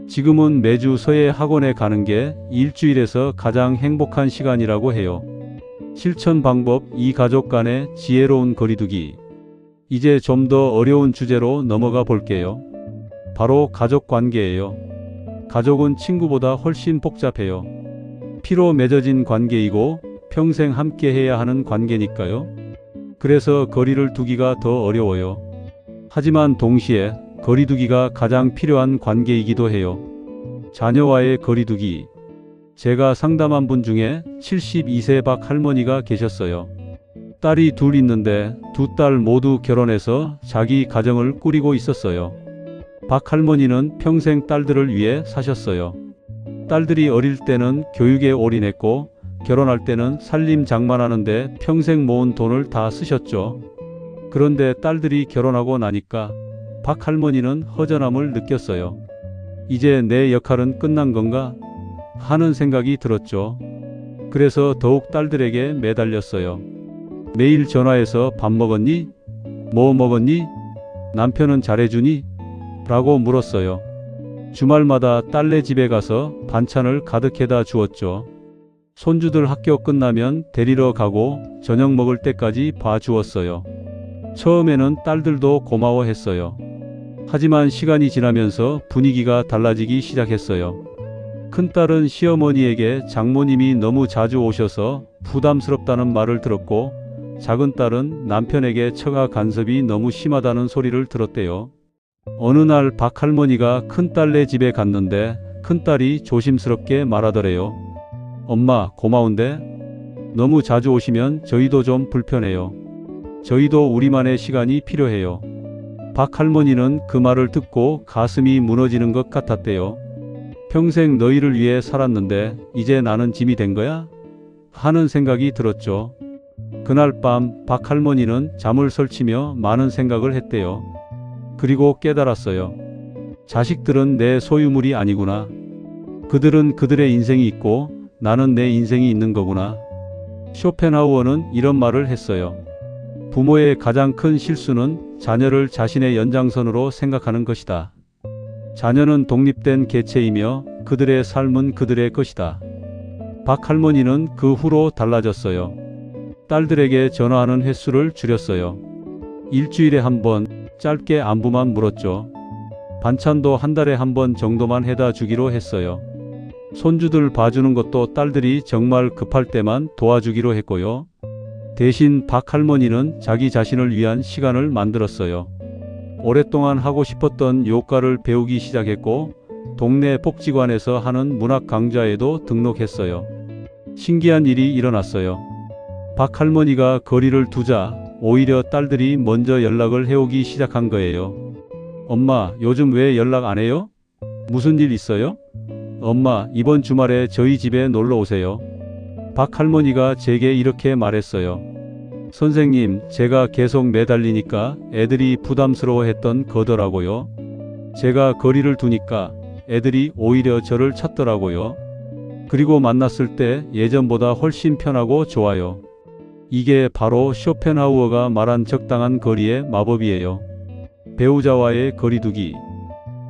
S1: 지금은 매주 서예 학원에 가는 게 일주일에서 가장 행복한 시간이라고 해요. 실천 방법 2. 가족 간의 지혜로운 거리두기. 이제 좀 더 어려운 주제로 넘어가 볼게요. 바로 가족 관계예요. 가족은 친구보다 훨씬 복잡해요. 피로 맺어진 관계이고 평생 함께 해야 하는 관계니까요. 그래서 거리를 두기가 더 어려워요. 하지만 동시에 거리두기가 가장 필요한 관계이기도 해요. 자녀와의 거리두기. 제가 상담한 분 중에 72세 박 할머니가 계셨어요. 딸이 둘 있는데 두 딸 모두 결혼해서 자기 가정을 꾸리고 있었어요. 박 할머니는 평생 딸들을 위해 사셨어요. 딸들이 어릴 때는 교육에 올인했고 결혼할 때는 살림 장만하는데 평생 모은 돈을 다 쓰셨죠. 그런데 딸들이 결혼하고 나니까 박 할머니는 허전함을 느꼈어요. 이제 내 역할은 끝난 건가 하는 생각이 들었죠. 그래서 더욱 딸들에게 매달렸어요. 매일 전화해서 밥 먹었니? 뭐 먹었니? 남편은 잘해주니? 라고 물었어요. 주말마다 딸네 집에 가서 반찬을 가득해다 주었죠. 손주들 학교 끝나면 데리러 가고 저녁 먹을 때까지 봐주었어요. 처음에는 딸들도 고마워했어요. 하지만 시간이 지나면서 분위기가 달라지기 시작했어요. 큰딸은 시어머니에게 장모님이 너무 자주 오셔서 부담스럽다는 말을 들었고, 작은딸은 남편에게 처가 간섭이 너무 심하다는 소리를 들었대요. 어느 날 박 할머니가 큰딸네 집에 갔는데 큰딸이 조심스럽게 말하더래요. 엄마, 고마운데 너무 자주 오시면 저희도 좀 불편해요. 저희도 우리만의 시간이 필요해요. 박 할머니는 그 말을 듣고 가슴이 무너지는 것 같았대요. 평생 너희를 위해 살았는데 이제 나는 짐이 된 거야? 하는 생각이 들었죠. 그날 밤 박 할머니는 잠을 설치며 많은 생각을 했대요. 그리고 깨달았어요. 자식들은 내 소유물이 아니구나. 그들은 그들의 인생이 있고 나는 내 인생이 있는 거구나. 쇼펜하우어는 이런 말을 했어요. 부모의 가장 큰 실수는 자녀를 자신의 연장선으로 생각하는 것이다. 자녀는 독립된 개체이며 그들의 삶은 그들의 것이다. 박 할머니는 그 후로 달라졌어요. 딸들에게 전화하는 횟수를 줄였어요. 일주일에 한 번 짧게 안부만 물었죠. 반찬도 한 달에 한 번 정도만 해다 주기로 했어요. 손주들 봐주는 것도 딸들이 정말 급할 때만 도와주기로 했고요. 대신 박 할머니는 자기 자신을 위한 시간을 만들었어요. 오랫동안 하고 싶었던 요가를 배우기 시작했고 동네 복지관에서 하는 문학 강좌에도 등록했어요. 신기한 일이 일어났어요. 박 할머니가 거리를 두자 오히려 딸들이 먼저 연락을 해오기 시작한 거예요. 엄마, 요즘 왜 연락 안 해요? 무슨 일 있어요? 엄마, 이번 주말에 저희 집에 놀러 오세요. 박 할머니가 제게 이렇게 말했어요. 선생님, 제가 계속 매달리니까 애들이 부담스러워했던 거더라고요. 제가 거리를 두니까 애들이 오히려 저를 찾더라고요. 그리고 만났을 때 예전보다 훨씬 편하고 좋아요. 이게 바로 쇼펜하우어가 말한 적당한 거리의 마법이에요. 배우자와의 거리두기.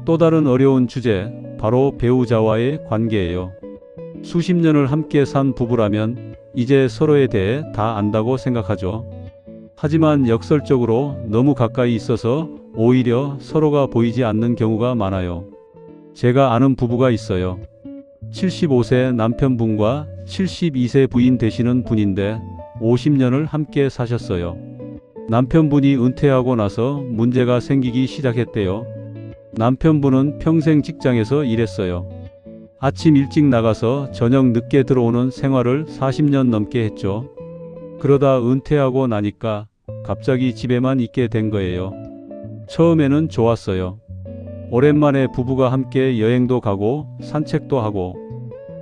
S1: 또 다른 어려운 주제, 바로 배우자와의 관계예요. 수십 년을 함께 산 부부라면 이제 서로에 대해 다 안다고 생각하죠. 하지만 역설적으로 너무 가까이 있어서 오히려 서로가 보이지 않는 경우가 많아요. 제가 아는 부부가 있어요. 75세 남편분과 72세 부인 되시는 분인데 50년을 함께 사셨어요. 남편분이 은퇴하고 나서 문제가 생기기 시작했대요. 남편분은 평생 직장에서 일했어요. 아침 일찍 나가서 저녁 늦게 들어오는 생활을 40년 넘게 했죠. 그러다 은퇴하고 나니까 갑자기 집에만 있게 된 거예요. 처음에는 좋았어요. 오랜만에 부부가 함께 여행도 가고 산책도 하고.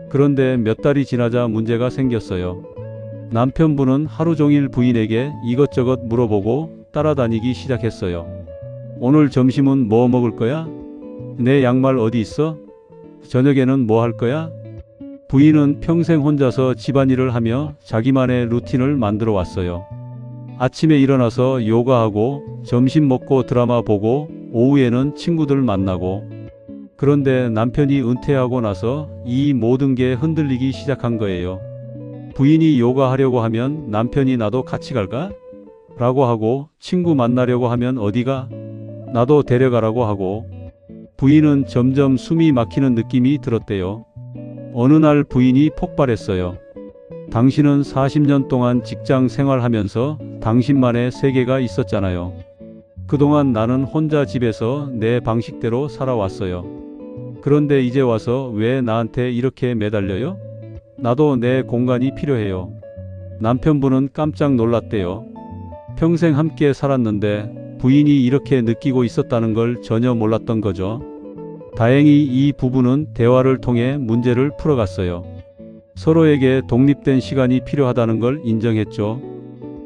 S1: 그런데 몇 달이 지나자 문제가 생겼어요. 남편분은 하루 종일 부인에게 이것저것 물어보고 따라다니기 시작했어요. 오늘 점심은 뭐 먹을 거야? 내 양말 어디 있어? 저녁에는 뭐 할 거야? 부인은 평생 혼자서 집안일을 하며 자기만의 루틴을 만들어 왔어요. 아침에 일어나서 요가하고 점심 먹고 드라마 보고 오후에는 친구들 만나고. 그런데 남편이 은퇴하고 나서 이 모든 게 흔들리기 시작한 거예요. 부인이 요가하려고 하면 남편이 나도 같이 갈까? 라고 하고, 친구 만나려고 하면 어디가? 나도 데려가라고 하고. 부인은 점점 숨이 막히는 느낌이 들었대요. 어느 날 부인이 폭발했어요. 당신은 40년 동안 직장 생활하면서 당신만의 세계가 있었잖아요. 그동안 나는 혼자 집에서 내 방식대로 살아왔어요. 그런데 이제 와서 왜 나한테 이렇게 매달려요? 나도 내 공간이 필요해요. 남편분은 깜짝 놀랐대요. 평생 함께 살았는데 부인이 이렇게 느끼고 있었다는 걸 전혀 몰랐던 거죠. 다행히 이 부부는 대화를 통해 문제를 풀어갔어요. 서로에게 독립된 시간이 필요하다는 걸 인정했죠.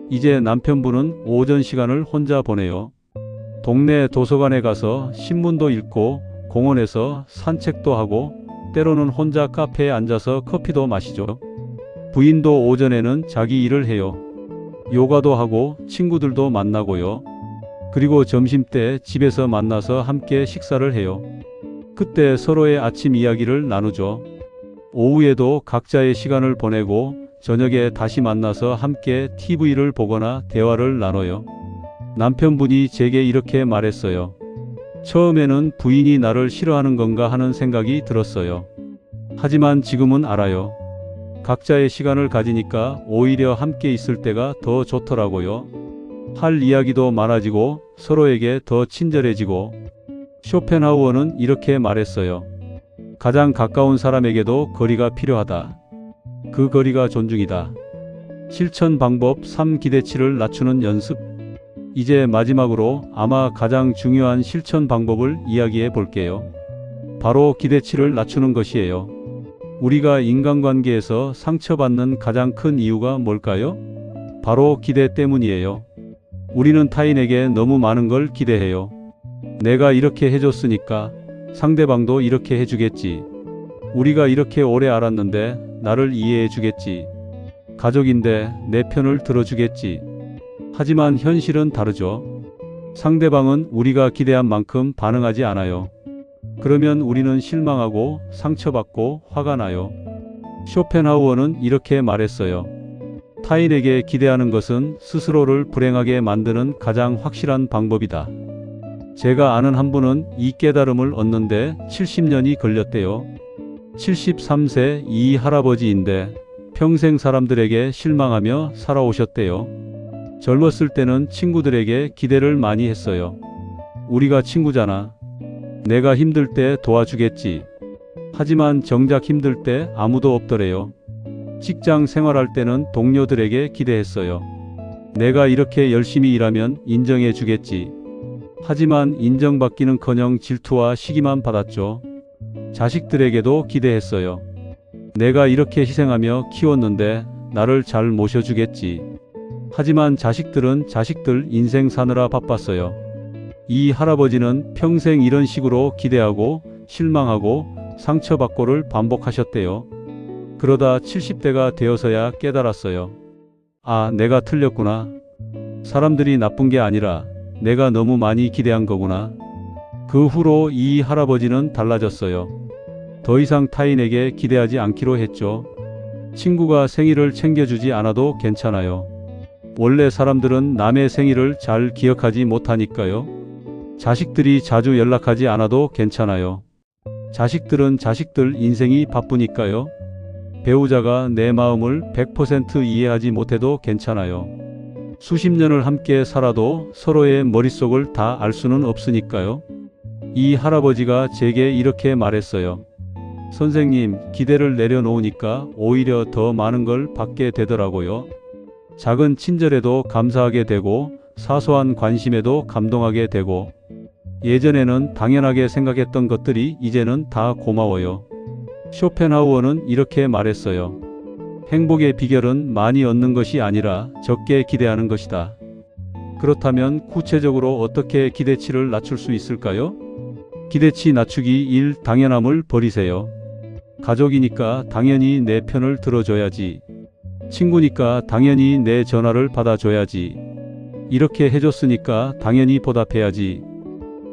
S1: 이제 남편분은 오전 시간을 혼자 보내요. 동네 도서관에 가서 신문도 읽고 공원에서 산책도 하고 때로는 혼자 카페에 앉아서 커피도 마시죠. 부인도 오전에는 자기 일을 해요. 요가도 하고 친구들도 만나고요. 그리고 점심때 집에서 만나서 함께 식사를 해요. 그때 서로의 아침 이야기를 나누죠. 오후에도 각자의 시간을 보내고 저녁에 다시 만나서 함께 TV를 보거나 대화를 나눠요. 남편분이 제게 이렇게 말했어요. 처음에는 부인이 나를 싫어하는 건가 하는 생각이 들었어요. 하지만 지금은 알아요. 각자의 시간을 가지니까 오히려 함께 있을 때가 더 좋더라고요. 할 이야기도 많아지고 서로에게 더 친절해지고. 쇼펜하우어는 이렇게 말했어요. 가장 가까운 사람에게도 거리가 필요하다. 그 거리가 존중이다. 실천 방법 3. 기대치를 낮추는 연습. 이제 마지막으로 아마 가장 중요한 실천 방법을 이야기해 볼게요. 바로 기대치를 낮추는 것이에요. 우리가 인간관계에서 상처받는 가장 큰 이유가 뭘까요? 바로 기대 때문이에요. 우리는 타인에게 너무 많은 걸 기대해요. 내가 이렇게 해줬으니까 상대방도 이렇게 해주겠지. 우리가 이렇게 오래 알았는데 나를 이해해 주겠지. 가족인데 내 편을 들어주겠지. 하지만 현실은 다르죠. 상대방은 우리가 기대한 만큼 반응하지 않아요. 그러면 우리는 실망하고 상처받고 화가 나요. 쇼펜하우어는 이렇게 말했어요. 타인에게 기대하는 것은 스스로를 불행하게 만드는 가장 확실한 방법이다. 제가 아는 한 분은 이 깨달음을 얻는데 70년이 걸렸대요. 73세 이 할아버지인데 평생 사람들에게 실망하며 살아오셨대요. 젊었을 때는 친구들에게 기대를 많이 했어요. 우리가 친구잖아. 내가 힘들 때 도와주겠지. 하지만 정작 힘들 때 아무도 없더래요. 직장 생활할 때는 동료들에게 기대했어요. 내가 이렇게 열심히 일하면 인정해 주겠지. 하지만 인정받기는커녕 질투와 시기만 받았죠. 자식들에게도 기대했어요. 내가 이렇게 희생하며 키웠는데 나를 잘 모셔주겠지. 하지만 자식들은 자식들 인생 사느라 바빴어요. 이 할아버지는 평생 이런 식으로 기대하고 실망하고 상처받고를 반복하셨대요. 그러다 70대가 되어서야 깨달았어요. 아, 내가 틀렸구나. 사람들이 나쁜 게 아니라 내가 너무 많이 기대한 거구나. 그 후로 이 할아버지는 달라졌어요. 더 이상 타인에게 기대하지 않기로 했죠. 친구가 생일을 챙겨주지 않아도 괜찮아요. 원래 사람들은 남의 생일을 잘 기억하지 못하니까요. 자식들이 자주 연락하지 않아도 괜찮아요. 자식들은 자식들 인생이 바쁘니까요. 배우자가 내 마음을 100% 이해하지 못해도 괜찮아요. 수십 년을 함께 살아도 서로의 머릿속을 다 알 수는 없으니까요. 이 할아버지가 제게 이렇게 말했어요. 선생님, 기대를 내려놓으니까 오히려 더 많은 걸 받게 되더라고요. 작은 친절에도 감사하게 되고 사소한 관심에도 감동하게 되고 예전에는 당연하게 생각했던 것들이 이제는 다 고마워요. 쇼펜하우어는 이렇게 말했어요. 행복의 비결은 많이 얻는 것이 아니라 적게 기대하는 것이다. 그렇다면 구체적으로 어떻게 기대치를 낮출 수 있을까요? 기대치 낮추기 1. 당연함을 버리세요. 가족이니까 당연히 내 편을 들어줘야지. 친구니까 당연히 내 전화를 받아줘야지. 이렇게 해줬으니까 당연히 보답해야지.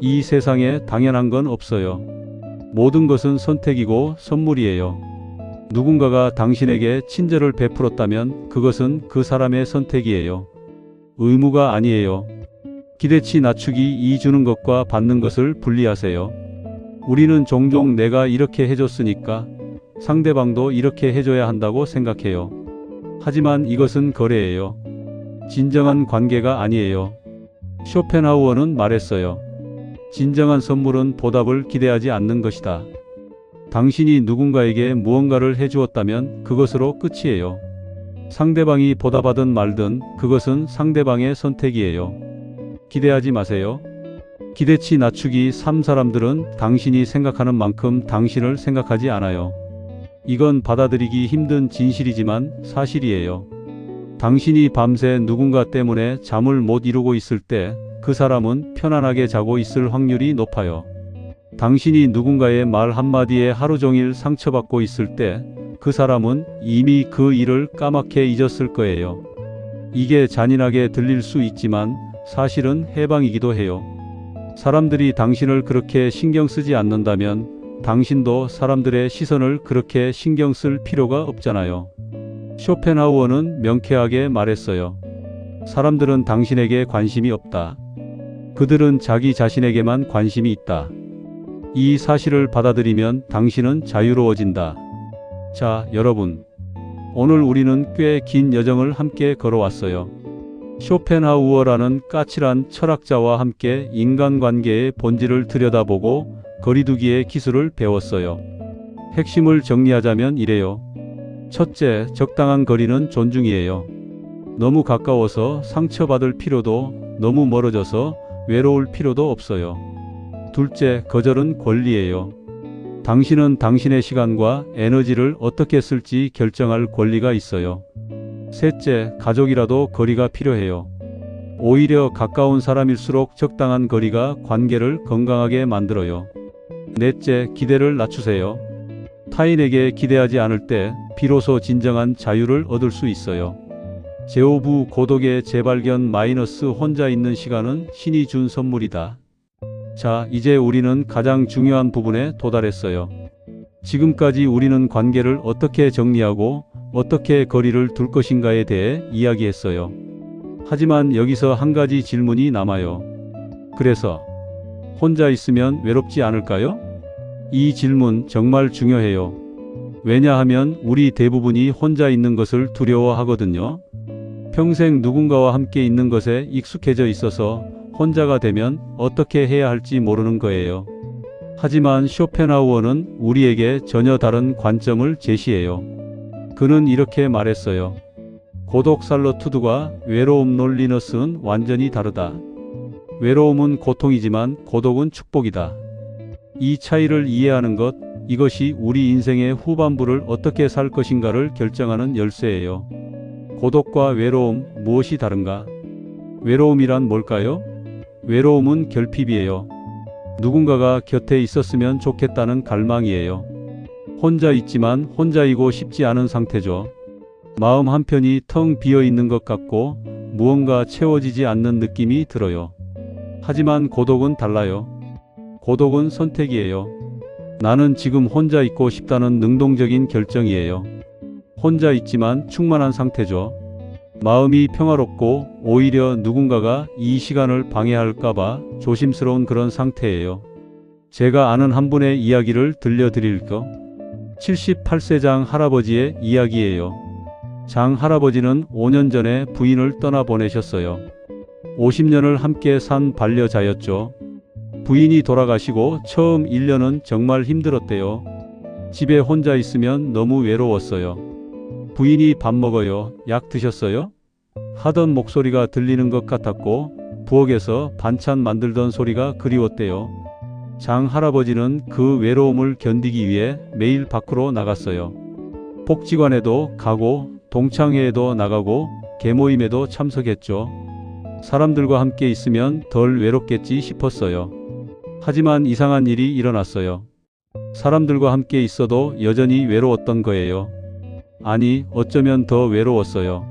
S1: 이 세상에 당연한 건 없어요. 모든 것은 선택이고 선물이에요. 누군가가 당신에게 친절을 베풀었다면 그것은 그 사람의 선택이에요. 의무가 아니에요. 기대치 낮추기 2. 주는 것과 받는 것을 분리하세요. 우리는 종종 내가 이렇게 해줬으니까 상대방도 이렇게 해줘야 한다고 생각해요. 하지만 이것은 거래예요. 진정한 관계가 아니에요. 쇼펜하우어는 말했어요. 진정한 선물은 보답을 기대하지 않는 것이다. 당신이 누군가에게 무언가를 해주었다면 그것으로 끝이에요. 상대방이 보답하든 말든 그것은 상대방의 선택이에요. 기대하지 마세요. 기대치 낮추기 3. 사람들은 당신이 생각하는 만큼 당신을 생각하지 않아요. 이건 받아들이기 힘든 진실이지만 사실이에요. 당신이 밤새 누군가 때문에 잠을 못 이루고 있을 때 그 사람은 편안하게 자고 있을 확률이 높아요. 당신이 누군가의 말 한마디에 하루 종일 상처받고 있을 때 그 사람은 이미 그 일을 까맣게 잊었을 거예요. 이게 잔인하게 들릴 수 있지만 사실은 해방이기도 해요. 사람들이 당신을 그렇게 신경 쓰지 않는다면 당신도 사람들의 시선을 그렇게 신경 쓸 필요가 없잖아요. 쇼펜하우어는 명쾌하게 말했어요. 사람들은 당신에게 관심이 없다. 그들은 자기 자신에게만 관심이 있다. 이 사실을 받아들이면 당신은 자유로워진다. 자, 여러분. 오늘 우리는 꽤 긴 여정을 함께 걸어왔어요. 쇼펜하우어라는 까칠한 철학자와 함께 인간관계의 본질을 들여다보고 거리두기의 기술을 배웠어요. 핵심을 정리하자면 이래요. 첫째, 적당한 거리는 존중이에요. 너무 가까워서 상처받을 필요도, 너무 멀어져서 외로울 필요도 없어요. 둘째, 거절은 권리예요. 당신은 당신의 시간과 에너지를 어떻게 쓸지 결정할 권리가 있어요. 셋째, 가족이라도 거리가 필요해요. 오히려 가까운 사람일수록 적당한 거리가 관계를 건강하게 만들어요. 넷째, 기대를 낮추세요. 타인에게 기대하지 않을 때 비로소 진정한 자유를 얻을 수 있어요. 제오부 고독의 재발견 혼자 있는 시간은 신이 준 선물이다. 자, 이제 우리는 가장 중요한 부분에 도달했어요. 지금까지 우리는 관계를 어떻게 정리하고 어떻게 거리를 둘 것인가에 대해 이야기했어요. 하지만 여기서 한 가지 질문이 남아요. 그래서 혼자 있으면 외롭지 않을까요? 이 질문 정말 중요해요. 왜냐하면 우리 대부분이 혼자 있는 것을 두려워하거든요. 평생 누군가와 함께 있는 것에 익숙해져 있어서 혼자가 되면 어떻게 해야 할지 모르는 거예요. 하지만 쇼펜하우어는 우리에게 전혀 다른 관점을 제시해요. 그는 이렇게 말했어요. 고독 살러투드와 외로움 롤리너스는 완전히 다르다. 외로움은 고통이지만 고독은 축복이다. 이 차이를 이해하는 것, 이것이 우리 인생의 후반부를 어떻게 살 것인가를 결정하는 열쇠예요. 고독과 외로움, 무엇이 다른가? 외로움이란 뭘까요? 외로움은 결핍이에요. 누군가가 곁에 있었으면 좋겠다는 갈망이에요. 혼자 있지만 혼자이고 싶지 않은 상태죠. 마음 한편이 텅 비어 있는 것 같고 무언가 채워지지 않는 느낌이 들어요. 하지만 고독은 달라요. 고독은 선택이에요. 나는 지금 혼자 있고 싶다는 능동적인 결정이에요. 혼자 있지만 충만한 상태죠. 마음이 평화롭고 오히려 누군가가 이 시간을 방해할까봐 조심스러운 그런 상태예요. 제가 아는 한 분의 이야기를 들려드릴까? 78세 장 할아버지의 이야기예요. 장 할아버지는 5년 전에 부인을 떠나보내셨어요. 50년을 함께 산 반려자였죠. 부인이 돌아가시고 처음 1년은 정말 힘들었대요. 집에 혼자 있으면 너무 외로웠어요. 부인이 밥 먹어요? 약 드셨어요? 하던 목소리가 들리는 것 같았고 부엌에서 반찬 만들던 소리가 그리웠대요. 장 할아버지는 그 외로움을 견디기 위해 매일 밖으로 나갔어요. 복지관에도 가고 동창회에도 나가고 개모임에도 참석했죠. 사람들과 함께 있으면 덜 외롭겠지 싶었어요. 하지만 이상한 일이 일어났어요. 사람들과 함께 있어도 여전히 외로웠던 거예요. 아니, 어쩌면 더 외로웠어요.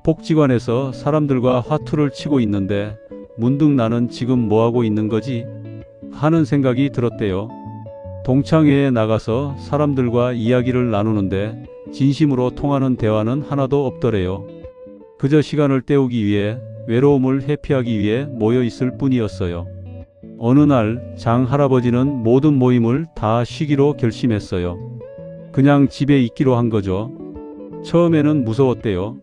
S1: 복지관에서 사람들과 화투를 치고 있는데 문득 나는 지금 뭐하고 있는 거지? 하는 생각이 들었대요. 동창회에 나가서 사람들과 이야기를 나누는데 진심으로 통하는 대화는 하나도 없더래요. 그저 시간을 때우기 위해, 외로움을 회피하기 위해 모여 있을 뿐이었어요. 어느 날 장 할아버지는 모든 모임을 다 쉬기로 결심했어요. 그냥 집에 있기로 한 거죠. 처음에는 무서웠대요.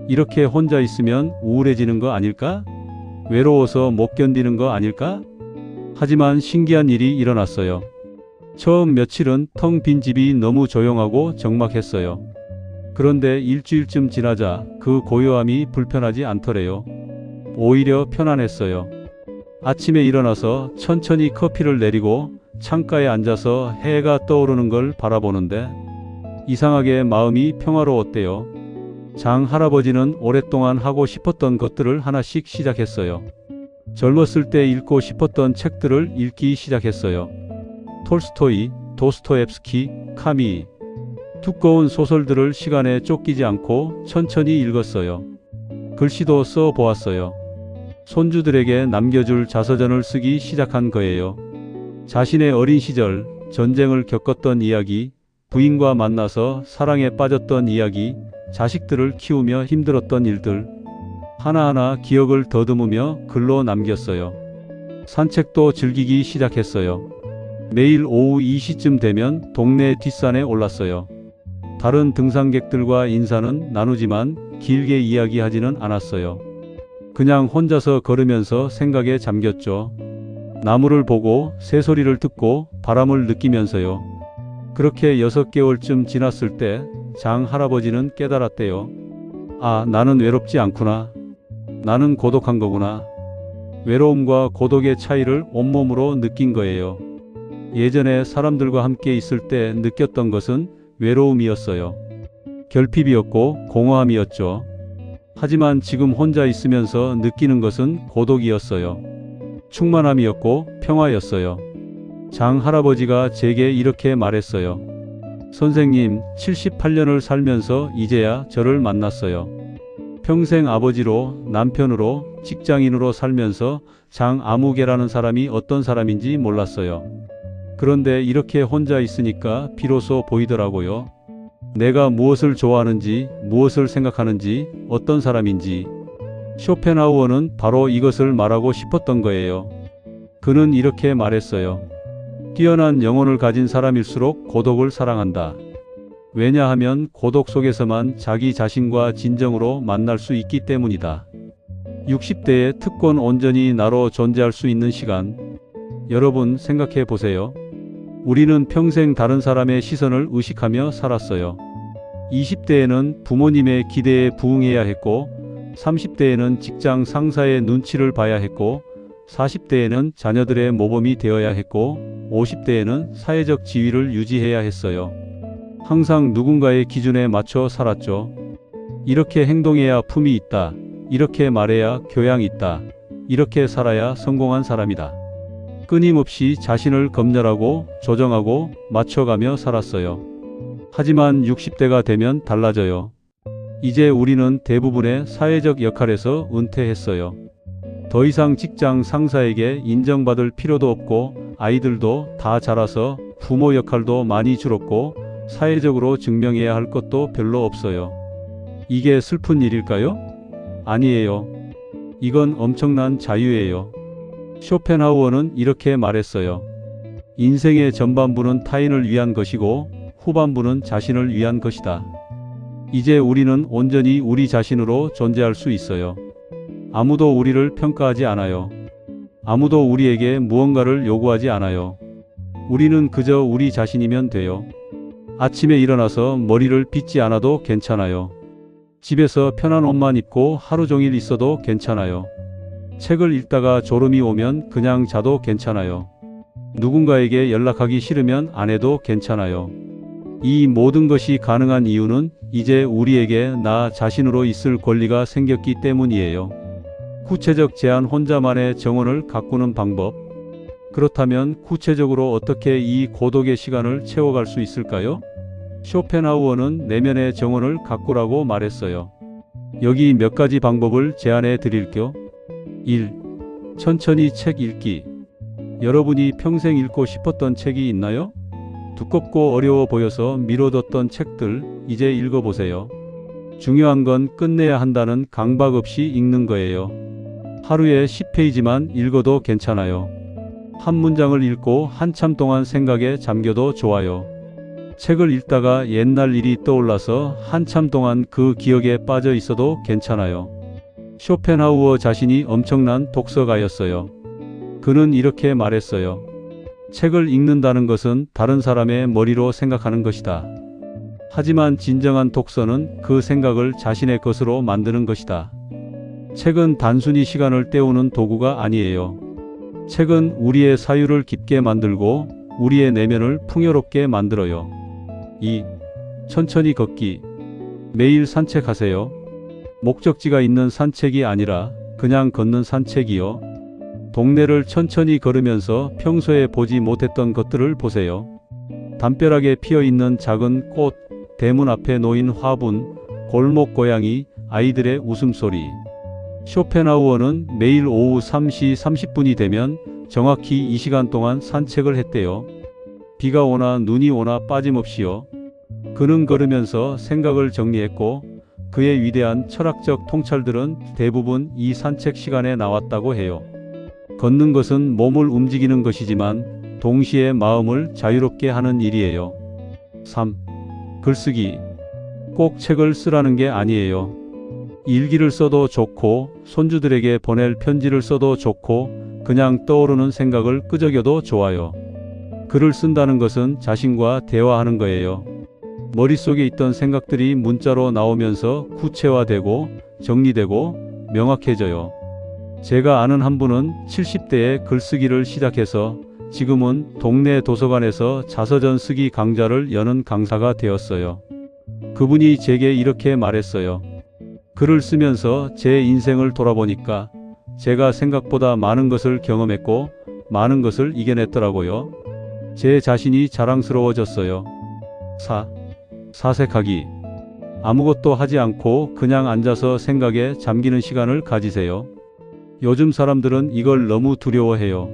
S1: 이렇게 혼자 있으면 우울해지는 거 아닐까? 외로워서 못 견디는 거 아닐까? 하지만 신기한 일이 일어났어요. 처음 며칠은 텅 빈 집이 너무 조용하고 적막했어요. 그런데 일주일쯤 지나자 그 고요함이 불편하지 않더래요. 오히려 편안했어요. 아침에 일어나서 천천히 커피를 내리고 창가에 앉아서 해가 떠오르는 걸 바라보는데 이상하게 마음이 평화로웠대요. 장 할아버지는 오랫동안 하고 싶었던 것들을 하나씩 시작했어요. 젊었을 때 읽고 싶었던 책들을 읽기 시작했어요. 톨스토이, 도스토옙스키, 카미. 두꺼운 소설들을 시간에 쫓기지 않고 천천히 읽었어요. 글씨도 써 보았어요. 손주들에게 남겨줄 자서전을 쓰기 시작한 거예요. 자신의 어린 시절, 전쟁을 겪었던 이야기, 부인과 만나서 사랑에 빠졌던 이야기, 자식들을 키우며 힘들었던 일들, 하나하나 기억을 더듬으며 글로 남겼어요. 산책도 즐기기 시작했어요. 매일 오후 2시쯤 되면 동네 뒷산에 올랐어요. 다른 등산객들과 인사는 나누지만 길게 이야기하지는 않았어요. 그냥 혼자서 걸으면서 생각에 잠겼죠. 나무를 보고 새소리를 듣고 바람을 느끼면서요. 그렇게 6개월쯤 지났을 때 장 할아버지는 깨달았대요. 아, 나는 외롭지 않구나. 나는 고독한 거구나. 외로움과 고독의 차이를 온몸으로 느낀 거예요. 예전에 사람들과 함께 있을 때 느꼈던 것은 외로움이었어요. 결핍이었고 공허함이었죠. 하지만 지금 혼자 있으면서 느끼는 것은 고독이었어요. 충만함이었고 평화였어요. 장 할아버지가 제게 이렇게 말했어요. 선생님, 78년을 살면서 이제야 저를 만났어요. 평생 아버지로, 남편으로, 직장인으로 살면서 장 아무개라는 사람이 어떤 사람인지 몰랐어요. 그런데 이렇게 혼자 있으니까 비로소 보이더라고요. 내가 무엇을 좋아하는지, 무엇을 생각하는지, 어떤 사람인지. 쇼펜하우어는 바로 이것을 말하고 싶었던 거예요. 그는 이렇게 말했어요. 뛰어난 영혼을 가진 사람일수록 고독을 사랑한다. 왜냐하면 고독 속에서만 자기 자신과 진정으로 만날 수 있기 때문이다. 60대의 특권 온전히 나로 존재할 수 있는 시간. 여러분 생각해 보세요. 우리는 평생 다른 사람의 시선을 의식하며 살았어요. 20대에는 부모님의 기대에 부응해야 했고, 30대에는 직장 상사의 눈치를 봐야 했고, 40대에는 자녀들의 모범이 되어야 했고, 50대에는 사회적 지위를 유지해야 했어요. 항상 누군가의 기준에 맞춰 살았죠. 이렇게 행동해야 품이 있다. 이렇게 말해야 교양이 있다. 이렇게 살아야 성공한 사람이다. 끊임없이 자신을 검열하고 조정하고 맞춰가며 살았어요. 하지만 60대가 되면 달라져요. 이제 우리는 대부분의 사회적 역할에서 은퇴했어요. 더 이상 직장 상사에게 인정받을 필요도 없고, 아이들도 다 자라서 부모 역할도 많이 줄었고, 사회적으로 증명해야 할 것도 별로 없어요. 이게 슬픈 일일까요? 아니에요. 이건 엄청난 자유예요. 쇼펜하우어는 이렇게 말했어요. 인생의 전반부는 타인을 위한 것이고 후반부는 자신을 위한 것이다. 이제 우리는 온전히 우리 자신으로 존재할 수 있어요. 아무도 우리를 평가하지 않아요. 아무도 우리에게 무언가를 요구하지 않아요. 우리는 그저 우리 자신이면 돼요. 아침에 일어나서 머리를 빗지 않아도 괜찮아요. 집에서 편한 옷만 입고 하루 종일 있어도 괜찮아요. 책을 읽다가 졸음이 오면 그냥 자도 괜찮아요. 누군가에게 연락하기 싫으면 안 해도 괜찮아요. 이 모든 것이 가능한 이유는 이제 우리에게 나 자신으로 있을 권리가 생겼기 때문이에요. 구체적 제안 혼자만의 정원을 가꾸는 방법. 그렇다면 구체적으로 어떻게 이 고독의 시간을 채워갈 수 있을까요? 쇼펜하우어는 내면의 정원을 가꾸라고 말했어요. 여기 몇 가지 방법을 제안해 드릴게요. 1. 천천히 책 읽기. 여러분이 평생 읽고 싶었던 책이 있나요? 두껍고 어려워 보여서 미뤄뒀던 책들 이제 읽어보세요. 중요한 건 끝내야 한다는 강박 없이 읽는 거예요. 하루에 10페이지만 읽어도 괜찮아요. 한 문장을 읽고 한참 동안 생각에 잠겨도 좋아요. 책을 읽다가 옛날 일이 떠올라서 한참 동안 그 기억에 빠져 있어도 괜찮아요. 쇼펜하우어 자신이 엄청난 독서가였어요. 그는 이렇게 말했어요. 책을 읽는다는 것은 다른 사람의 머리로 생각하는 것이다. 하지만 진정한 독서는 그 생각을 자신의 것으로 만드는 것이다. 책은 단순히 시간을 때우는 도구가 아니에요. 책은 우리의 사유를 깊게 만들고 우리의 내면을 풍요롭게 만들어요. 2. 천천히 걷기. 매일 산책하세요. 목적지가 있는 산책이 아니라 그냥 걷는 산책이요. 동네를 천천히 걸으면서 평소에 보지 못했던 것들을 보세요. 담벼락에 피어있는 작은 꽃, 대문 앞에 놓인 화분, 골목 고양이, 아이들의 웃음소리. 쇼펜하우어는 매일 오후 3시 30분이 되면 정확히 이 시간 동안 산책을 했대요. 비가 오나 눈이 오나 빠짐없이요. 그는 걸으면서 생각을 정리했고 그의 위대한 철학적 통찰들은 대부분 이 산책 시간에 나왔다고 해요. 걷는 것은 몸을 움직이는 것이지만 동시에 마음을 자유롭게 하는 일이에요. 3. 글쓰기. 꼭 책을 쓰라는 게 아니에요. 일기를 써도 좋고 손주들에게 보낼 편지를 써도 좋고 그냥 떠오르는 생각을 끄적여도 좋아요. 글을 쓴다는 것은 자신과 대화하는 거예요. 머릿속에 있던 생각들이 문자로 나오면서 구체화되고 정리되고 명확해져요. 제가 아는 한 분은 70대에 글쓰기를 시작해서 지금은 동네 도서관에서 자서전 쓰기 강좌를 여는 강사가 되었어요. 그분이 제게 이렇게 말했어요. 글을 쓰면서 제 인생을 돌아보니까 제가 생각보다 많은 것을 경험했고 많은 것을 이겨냈더라고요. 제 자신이 자랑스러워졌어요. 4. 사색하기. 아무것도 하지 않고 그냥 앉아서 생각에 잠기는 시간을 가지세요. 요즘 사람들은 이걸 너무 두려워해요.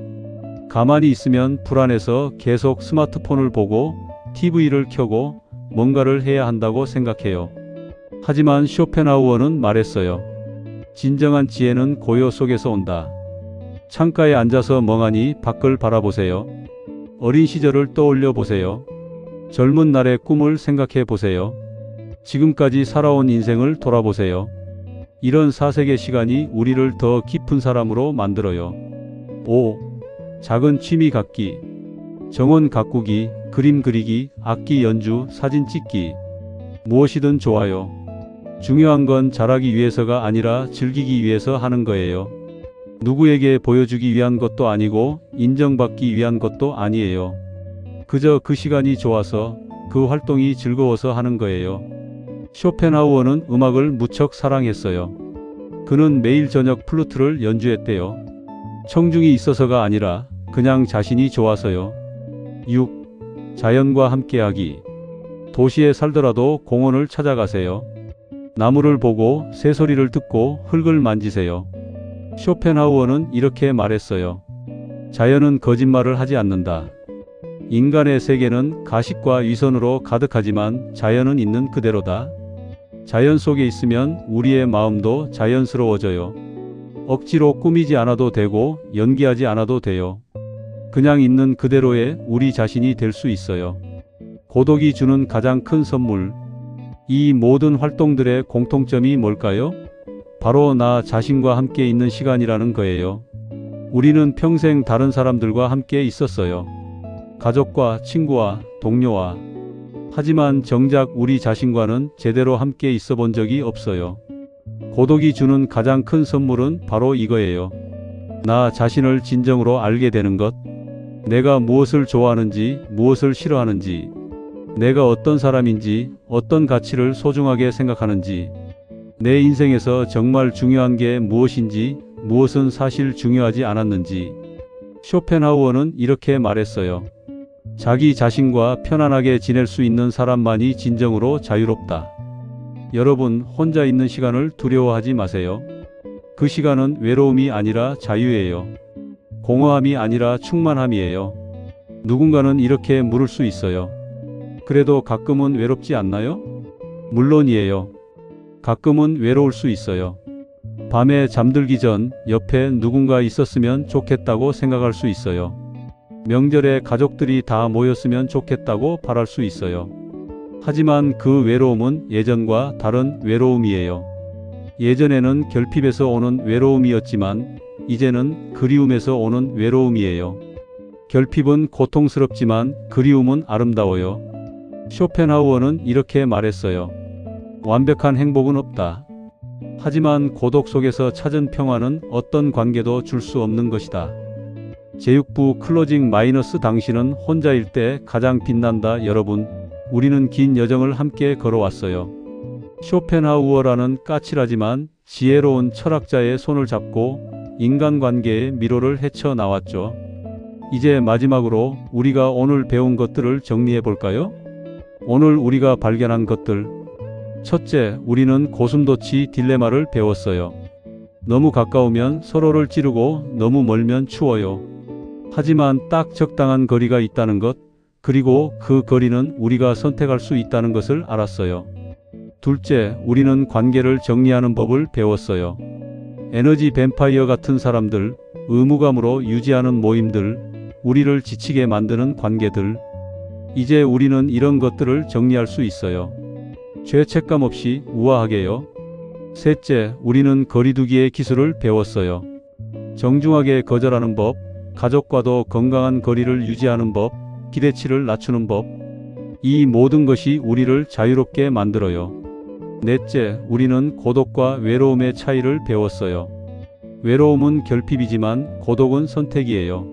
S1: 가만히 있으면 불안해서 계속 스마트폰을 보고 TV를 켜고 뭔가를 해야 한다고 생각해요. 하지만 쇼펜하우어는 말했어요. 진정한 지혜는 고요 속에서 온다. 창가에 앉아서 멍하니 밖을 바라보세요. 어린 시절을 떠올려 보세요. 젊은 날의 꿈을 생각해 보세요. 지금까지 살아온 인생을 돌아보세요. 이런 사색의 시간이 우리를 더 깊은 사람으로 만들어요. 5. 작은 취미 갖기. 정원 가꾸기, 그림 그리기, 악기 연주, 사진 찍기. 무엇이든 좋아요. 중요한 건 잘하기 위해서가 아니라 즐기기 위해서 하는 거예요. 누구에게 보여주기 위한 것도 아니고 인정받기 위한 것도 아니에요. 그저 그 시간이 좋아서 그 활동이 즐거워서 하는 거예요. 쇼펜하우어는 음악을 무척 사랑했어요. 그는 매일 저녁 플루트를 연주했대요. 청중이 있어서가 아니라 그냥 자신이 좋아서요. 6. 자연과 함께하기. 도시에 살더라도 공원을 찾아가세요. 나무를 보고 새소리를 듣고 흙을 만지세요. 쇼펜하우어는 이렇게 말했어요. 자연은 거짓말을 하지 않는다. 인간의 세계는 가식과 위선으로 가득하지만 자연은 있는 그대로다. 자연 속에 있으면 우리의 마음도 자연스러워져요. 억지로 꾸미지 않아도 되고 연기하지 않아도 돼요. 그냥 있는 그대로의 우리 자신이 될 수 있어요. 고독이 주는 가장 큰 선물. 이 모든 활동들의 공통점이 뭘까요? 바로 나 자신과 함께 있는 시간이라는 거예요. 우리는 평생 다른 사람들과 함께 있었어요. 가족과 친구와 동료와. 하지만 정작 우리 자신과는 제대로 함께 있어 본 적이 없어요. 고독이 주는 가장 큰 선물은 바로 이거예요. 나 자신을 진정으로 알게 되는 것. 내가 무엇을 좋아하는지, 무엇을 싫어하는지, 내가 어떤 사람인지, 어떤 가치를 소중하게 생각하는지, 내 인생에서 정말 중요한 게 무엇인지, 무엇은 사실 중요하지 않았는지. 쇼펜하우어는 이렇게 말했어요. 자기 자신과 편안하게 지낼 수 있는 사람만이 진정으로 자유롭다. 여러분, 혼자 있는 시간을 두려워하지 마세요. 그 시간은 외로움이 아니라 자유예요. 공허함이 아니라 충만함이에요. 누군가는 이렇게 물을 수 있어요. 그래도 가끔은 외롭지 않나요? 물론이에요. 가끔은 외로울 수 있어요. 밤에 잠들기 전 옆에 누군가 있었으면 좋겠다고 생각할 수 있어요. 명절에 가족들이 다 모였으면 좋겠다고 바랄 수 있어요. 하지만 그 외로움은 예전과 다른 외로움이에요. 예전에는 결핍에서 오는 외로움이었지만 이제는 그리움에서 오는 외로움이에요. 결핍은 고통스럽지만 그리움은 아름다워요. 쇼펜하우어는 이렇게 말했어요. 완벽한 행복은 없다. 하지만 고독 속에서 찾은 평화는 어떤 관계도 줄 수 없는 것이다. 제6부 클로징 마이너스 당신은 혼자일 때 가장 빛난다. 여러분, 우리는 긴 여정을 함께 걸어왔어요. 쇼펜하우어라는 까칠하지만 지혜로운 철학자의 손을 잡고 인간관계의 미로를 헤쳐나왔죠. 이제 마지막으로 우리가 오늘 배운 것들을 정리해 볼까요? 오늘 우리가 발견한 것들. 첫째, 우리는 고슴도치 딜레마를 배웠어요. 너무 가까우면 서로를 찌르고 너무 멀면 추워요. 하지만 딱 적당한 거리가 있다는 것, 그리고 그 거리는 우리가 선택할 수 있다는 것을 알았어요. 둘째, 우리는 관계를 정리하는 법을 배웠어요. 에너지 뱀파이어 같은 사람들, 의무감으로 유지하는 모임들, 우리를 지치게 만드는 관계들. 이제 우리는 이런 것들을 정리할 수 있어요. 죄책감 없이 우아하게요. 셋째, 우리는 거리두기의 기술을 배웠어요. 정중하게 거절하는 법, 가족과도 건강한 거리를 유지하는 법, 기대치를 낮추는 법. 이 모든 것이 우리를 자유롭게 만들어요. 넷째, 우리는 고독과 외로움의 차이를 배웠어요. 외로움은 결핍이지만 고독은 선택이에요.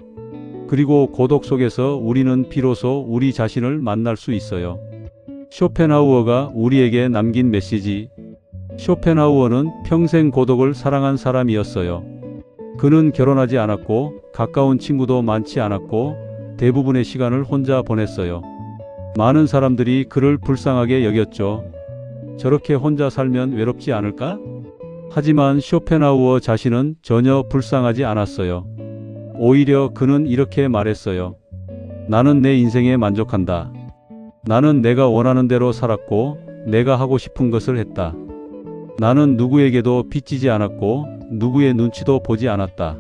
S1: 그리고 고독 속에서 우리는 비로소 우리 자신을 만날 수 있어요. 쇼펜하우어가 우리에게 남긴 메시지. 쇼펜하우어는 평생 고독을 사랑한 사람이었어요. 그는 결혼하지 않았고 가까운 친구도 많지 않았고 대부분의 시간을 혼자 보냈어요. 많은 사람들이 그를 불쌍하게 여겼죠. 저렇게 혼자 살면 외롭지 않을까? 하지만 쇼펜하우어 자신은 전혀 불쌍하지 않았어요. 오히려 그는 이렇게 말했어요. 나는 내 인생에 만족한다. 나는 내가 원하는 대로 살았고 내가 하고 싶은 것을 했다. 나는 누구에게도 빚지지 않았고 누구의 눈치도 보지 않았다.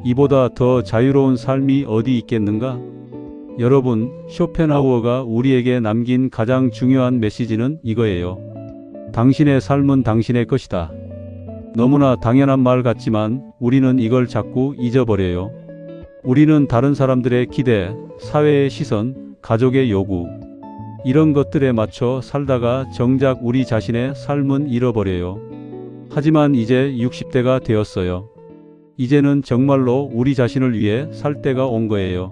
S1: 이보다 더 자유로운 삶이 어디 있겠는가? 여러분, 쇼펜하우어가 우리에게 남긴 가장 중요한 메시지는 이거예요. 당신의 삶은 당신의 것이다. 너무나 당연한 말 같지만 우리는 이걸 자꾸 잊어버려요. 우리는 다른 사람들의 기대, 사회의 시선, 가족의 요구, 이런 것들에 맞춰 살다가 정작 우리 자신의 삶은 잃어버려요. 하지만 이제 60대가 되었어요. 이제는 정말로 우리 자신을 위해 살 때가 온 거예요.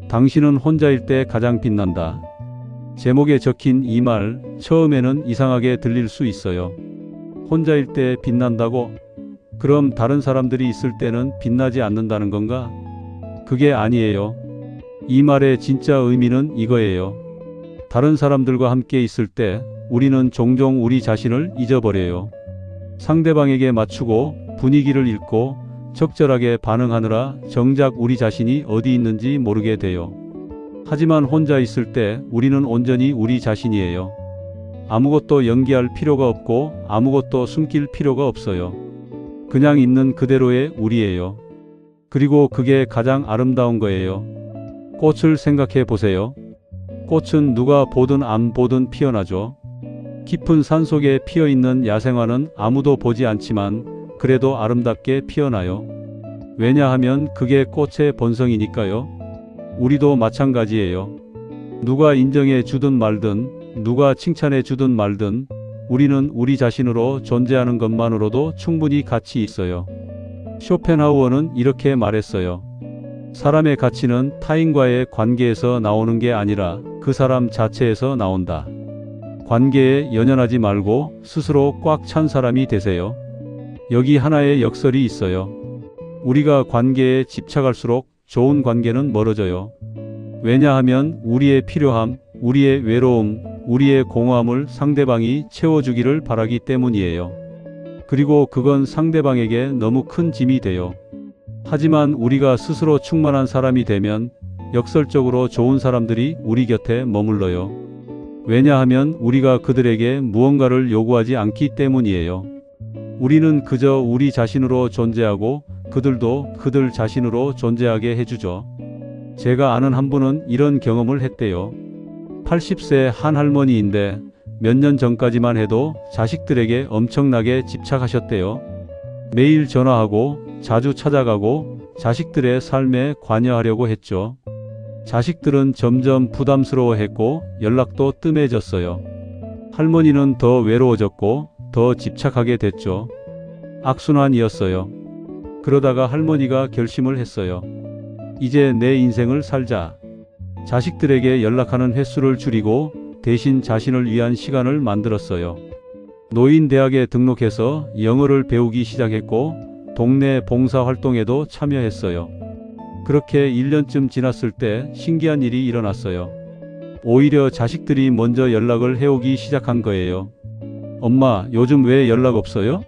S1: 당신은 혼자일 때 가장 빛난다. 제목에 적힌 이 말, 처음에는 이상하게 들릴 수 있어요. 혼자일 때 빛난다고? 그럼 다른 사람들이 있을 때는 빛나지 않는다는 건가? 그게 아니에요. 이 말의 진짜 의미는 이거예요. 다른 사람들과 함께 있을 때 우리는 종종 우리 자신을 잊어버려요. 상대방에게 맞추고 분위기를 읽고 적절하게 반응하느라 정작 우리 자신이 어디 있는지 모르게 돼요. 하지만 혼자 있을 때 우리는 온전히 우리 자신이에요. 아무것도 연기할 필요가 없고 아무것도 숨길 필요가 없어요. 그냥 있는 그대로의 우리예요. 그리고 그게 가장 아름다운 거예요. 꽃을 생각해 보세요. 꽃은 누가 보든 안 보든 피어나죠. 깊은 산속에 피어있는 야생화는 아무도 보지 않지만 그래도 아름답게 피어나요. 왜냐하면 그게 꽃의 본성이니까요. 우리도 마찬가지예요. 누가 인정해 주든 말든 누가 칭찬해 주든 말든 우리는 우리 자신으로 존재하는 것만으로도 충분히 가치 있어요. 쇼펜하우어는 이렇게 말했어요. 사람의 가치는 타인과의 관계에서 나오는 게 아니라 그 사람 자체에서 나온다. 관계에 연연하지 말고 스스로 꽉 찬 사람이 되세요. 여기 하나의 역설이 있어요. 우리가 관계에 집착할수록 좋은 관계는 멀어져요. 왜냐하면 우리의 필요함, 우리의 외로움, 우리의 공허함을 상대방이 채워주기를 바라기 때문이에요. 그리고 그건 상대방에게 너무 큰 짐이 돼요. 하지만 우리가 스스로 충만한 사람이 되면 역설적으로 좋은 사람들이 우리 곁에 머물러요. 왜냐하면 우리가 그들에게 무언가를 요구하지 않기 때문이에요. 우리는 그저 우리 자신으로 존재하고 그들도 그들 자신으로 존재하게 해주죠. 제가 아는 한 분은 이런 경험을 했대요. 80세 한 할머니인데 몇 년 전까지만 해도 자식들에게 엄청나게 집착하셨대요. 매일 전화하고 자주 찾아가고 자식들의 삶에 관여하려고 했죠. 자식들은 점점 부담스러워했고 연락도 뜸해졌어요. 할머니는 더 외로워졌고 더 집착하게 됐죠. 악순환이었어요. 그러다가 할머니가 결심을 했어요. 이제 내 인생을 살자. 자식들에게 연락하는 횟수를 줄이고 대신 자신을 위한 시간을 만들었어요. 노인대학에 등록해서 영어를 배우기 시작했고 동네 봉사활동에도 참여했어요. 그렇게 1년쯤 지났을 때 신기한 일이 일어났어요. 오히려 자식들이 먼저 연락을 해오기 시작한 거예요. 엄마, 요즘 왜 연락 없어요?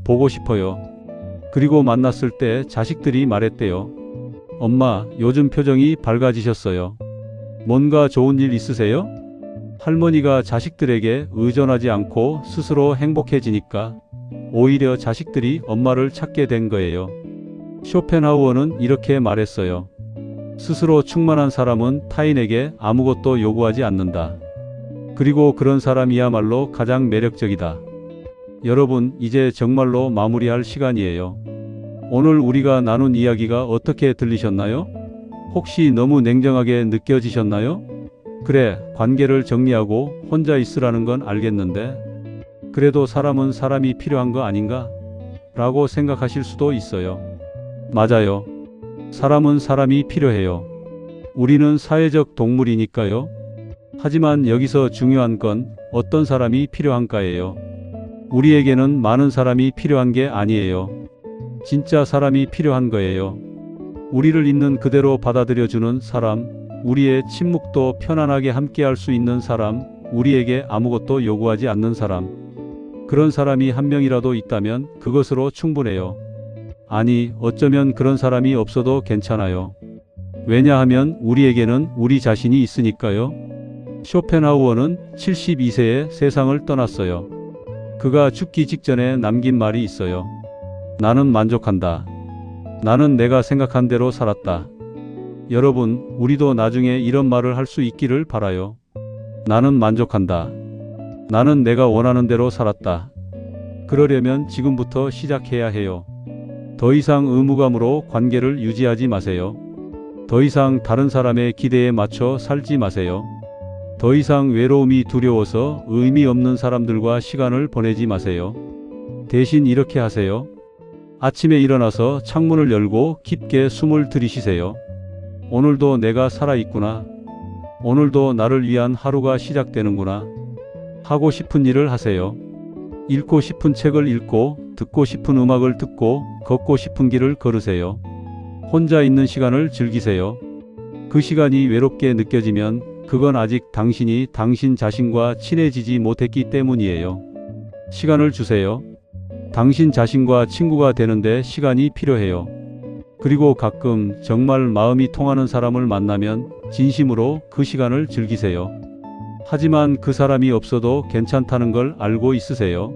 S1: 보고 싶어요. 그리고 만났을 때 자식들이 말했대요. 엄마, 요즘 표정이 밝아지셨어요. 뭔가 좋은 일 있으세요? 할머니가 자식들에게 의존하지 않고 스스로 행복해지니까 오히려 자식들이 엄마를 찾게 된 거예요. 쇼펜하우어는 이렇게 말했어요. 스스로 충만한 사람은 타인에게 아무것도 요구하지 않는다. 그리고 그런 사람이야말로 가장 매력적이다. 여러분, 이제 정말로 마무리할 시간이에요. 오늘 우리가 나눈 이야기가 어떻게 들리셨나요? 혹시 너무 냉정하게 느껴지셨나요? 그래, 관계를 정리하고 혼자 있으라는 건 알겠는데 그래도 사람은 사람이 필요한 거 아닌가? 라고 생각하실 수도 있어요. 맞아요. 사람은 사람이 필요해요. 우리는 사회적 동물이니까요. 하지만 여기서 중요한 건 어떤 사람이 필요한가예요. 우리에게는 많은 사람이 필요한 게 아니에요. 진짜 사람이 필요한 거예요. 우리를 있는 그대로 받아들여주는 사람, 우리의 침묵도 편안하게 함께할 수 있는 사람, 우리에게 아무것도 요구하지 않는 사람. 그런 사람이 한 명이라도 있다면 그것으로 충분해요. 아니, 어쩌면 그런 사람이 없어도 괜찮아요. 왜냐하면 우리에게는 우리 자신이 있으니까요. 쇼펜하우어는 72세에 세상을 떠났어요. 그가 죽기 직전에 남긴 말이 있어요. 나는 만족한다. 나는 내가 생각한 대로 살았다. 여러분, 우리도 나중에 이런 말을 할 수 있기를 바라요. 나는 만족한다. 나는 내가 원하는 대로 살았다. 그러려면 지금부터 시작해야 해요. 더 이상 의무감으로 관계를 유지하지 마세요. 더 이상 다른 사람의 기대에 맞춰 살지 마세요. 더 이상 외로움이 두려워서 의미 없는 사람들과 시간을 보내지 마세요. 대신 이렇게 하세요. 아침에 일어나서 창문을 열고 깊게 숨을 들이쉬세요. 오늘도 내가 살아있구나. 오늘도 나를 위한 하루가 시작되는구나. 하고 싶은 일을 하세요. 읽고 싶은 책을 읽고, 듣고 싶은 음악을 듣고, 걷고 싶은 길을 걸으세요. 혼자 있는 시간을 즐기세요. 그 시간이 외롭게 느껴지면 그건 아직 당신이 당신 자신과 친해지지 못했기 때문이에요. 시간을 주세요. 당신 자신과 친구가 되는데 시간이 필요해요. 그리고 가끔 정말 마음이 통하는 사람을 만나면 진심으로 그 시간을 즐기세요. 하지만 그 사람이 없어도 괜찮다는 걸 알고 있으세요.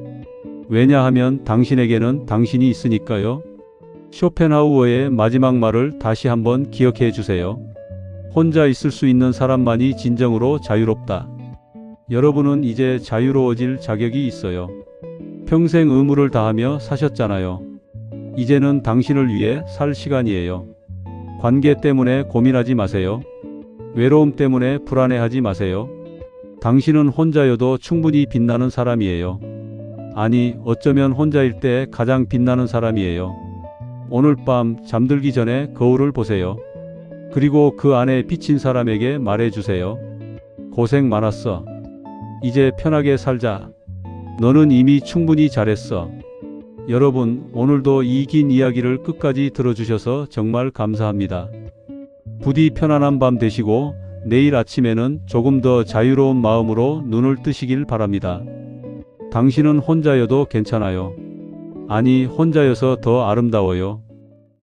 S1: 왜냐하면 당신에게는 당신이 있으니까요. 쇼펜하우어의 마지막 말을 다시 한번 기억해 주세요. 혼자 있을 수 있는 사람만이 진정으로 자유롭다. 여러분은 이제 자유로워질 자격이 있어요. 평생 의무를 다하며 사셨잖아요. 이제는 당신을 위해 살 시간이에요. 관계 때문에 고민하지 마세요. 외로움 때문에 불안해하지 마세요. 당신은 혼자여도 충분히 빛나는 사람이에요. 아니, 어쩌면 혼자일 때 가장 빛나는 사람이에요. 오늘 밤 잠들기 전에 거울을 보세요. 그리고 그 안에 비친 사람에게 말해주세요. 고생 많았어. 이제 편하게 살자. 너는 이미 충분히 잘했어. 여러분, 오늘도 이 긴 이야기를 끝까지 들어주셔서 정말 감사합니다. 부디 편안한 밤 되시고 내일 아침에는 조금 더 자유로운 마음으로 눈을 뜨시길 바랍니다. 당신은 혼자여도 괜찮아요. 아니, 혼자여서 더 아름다워요.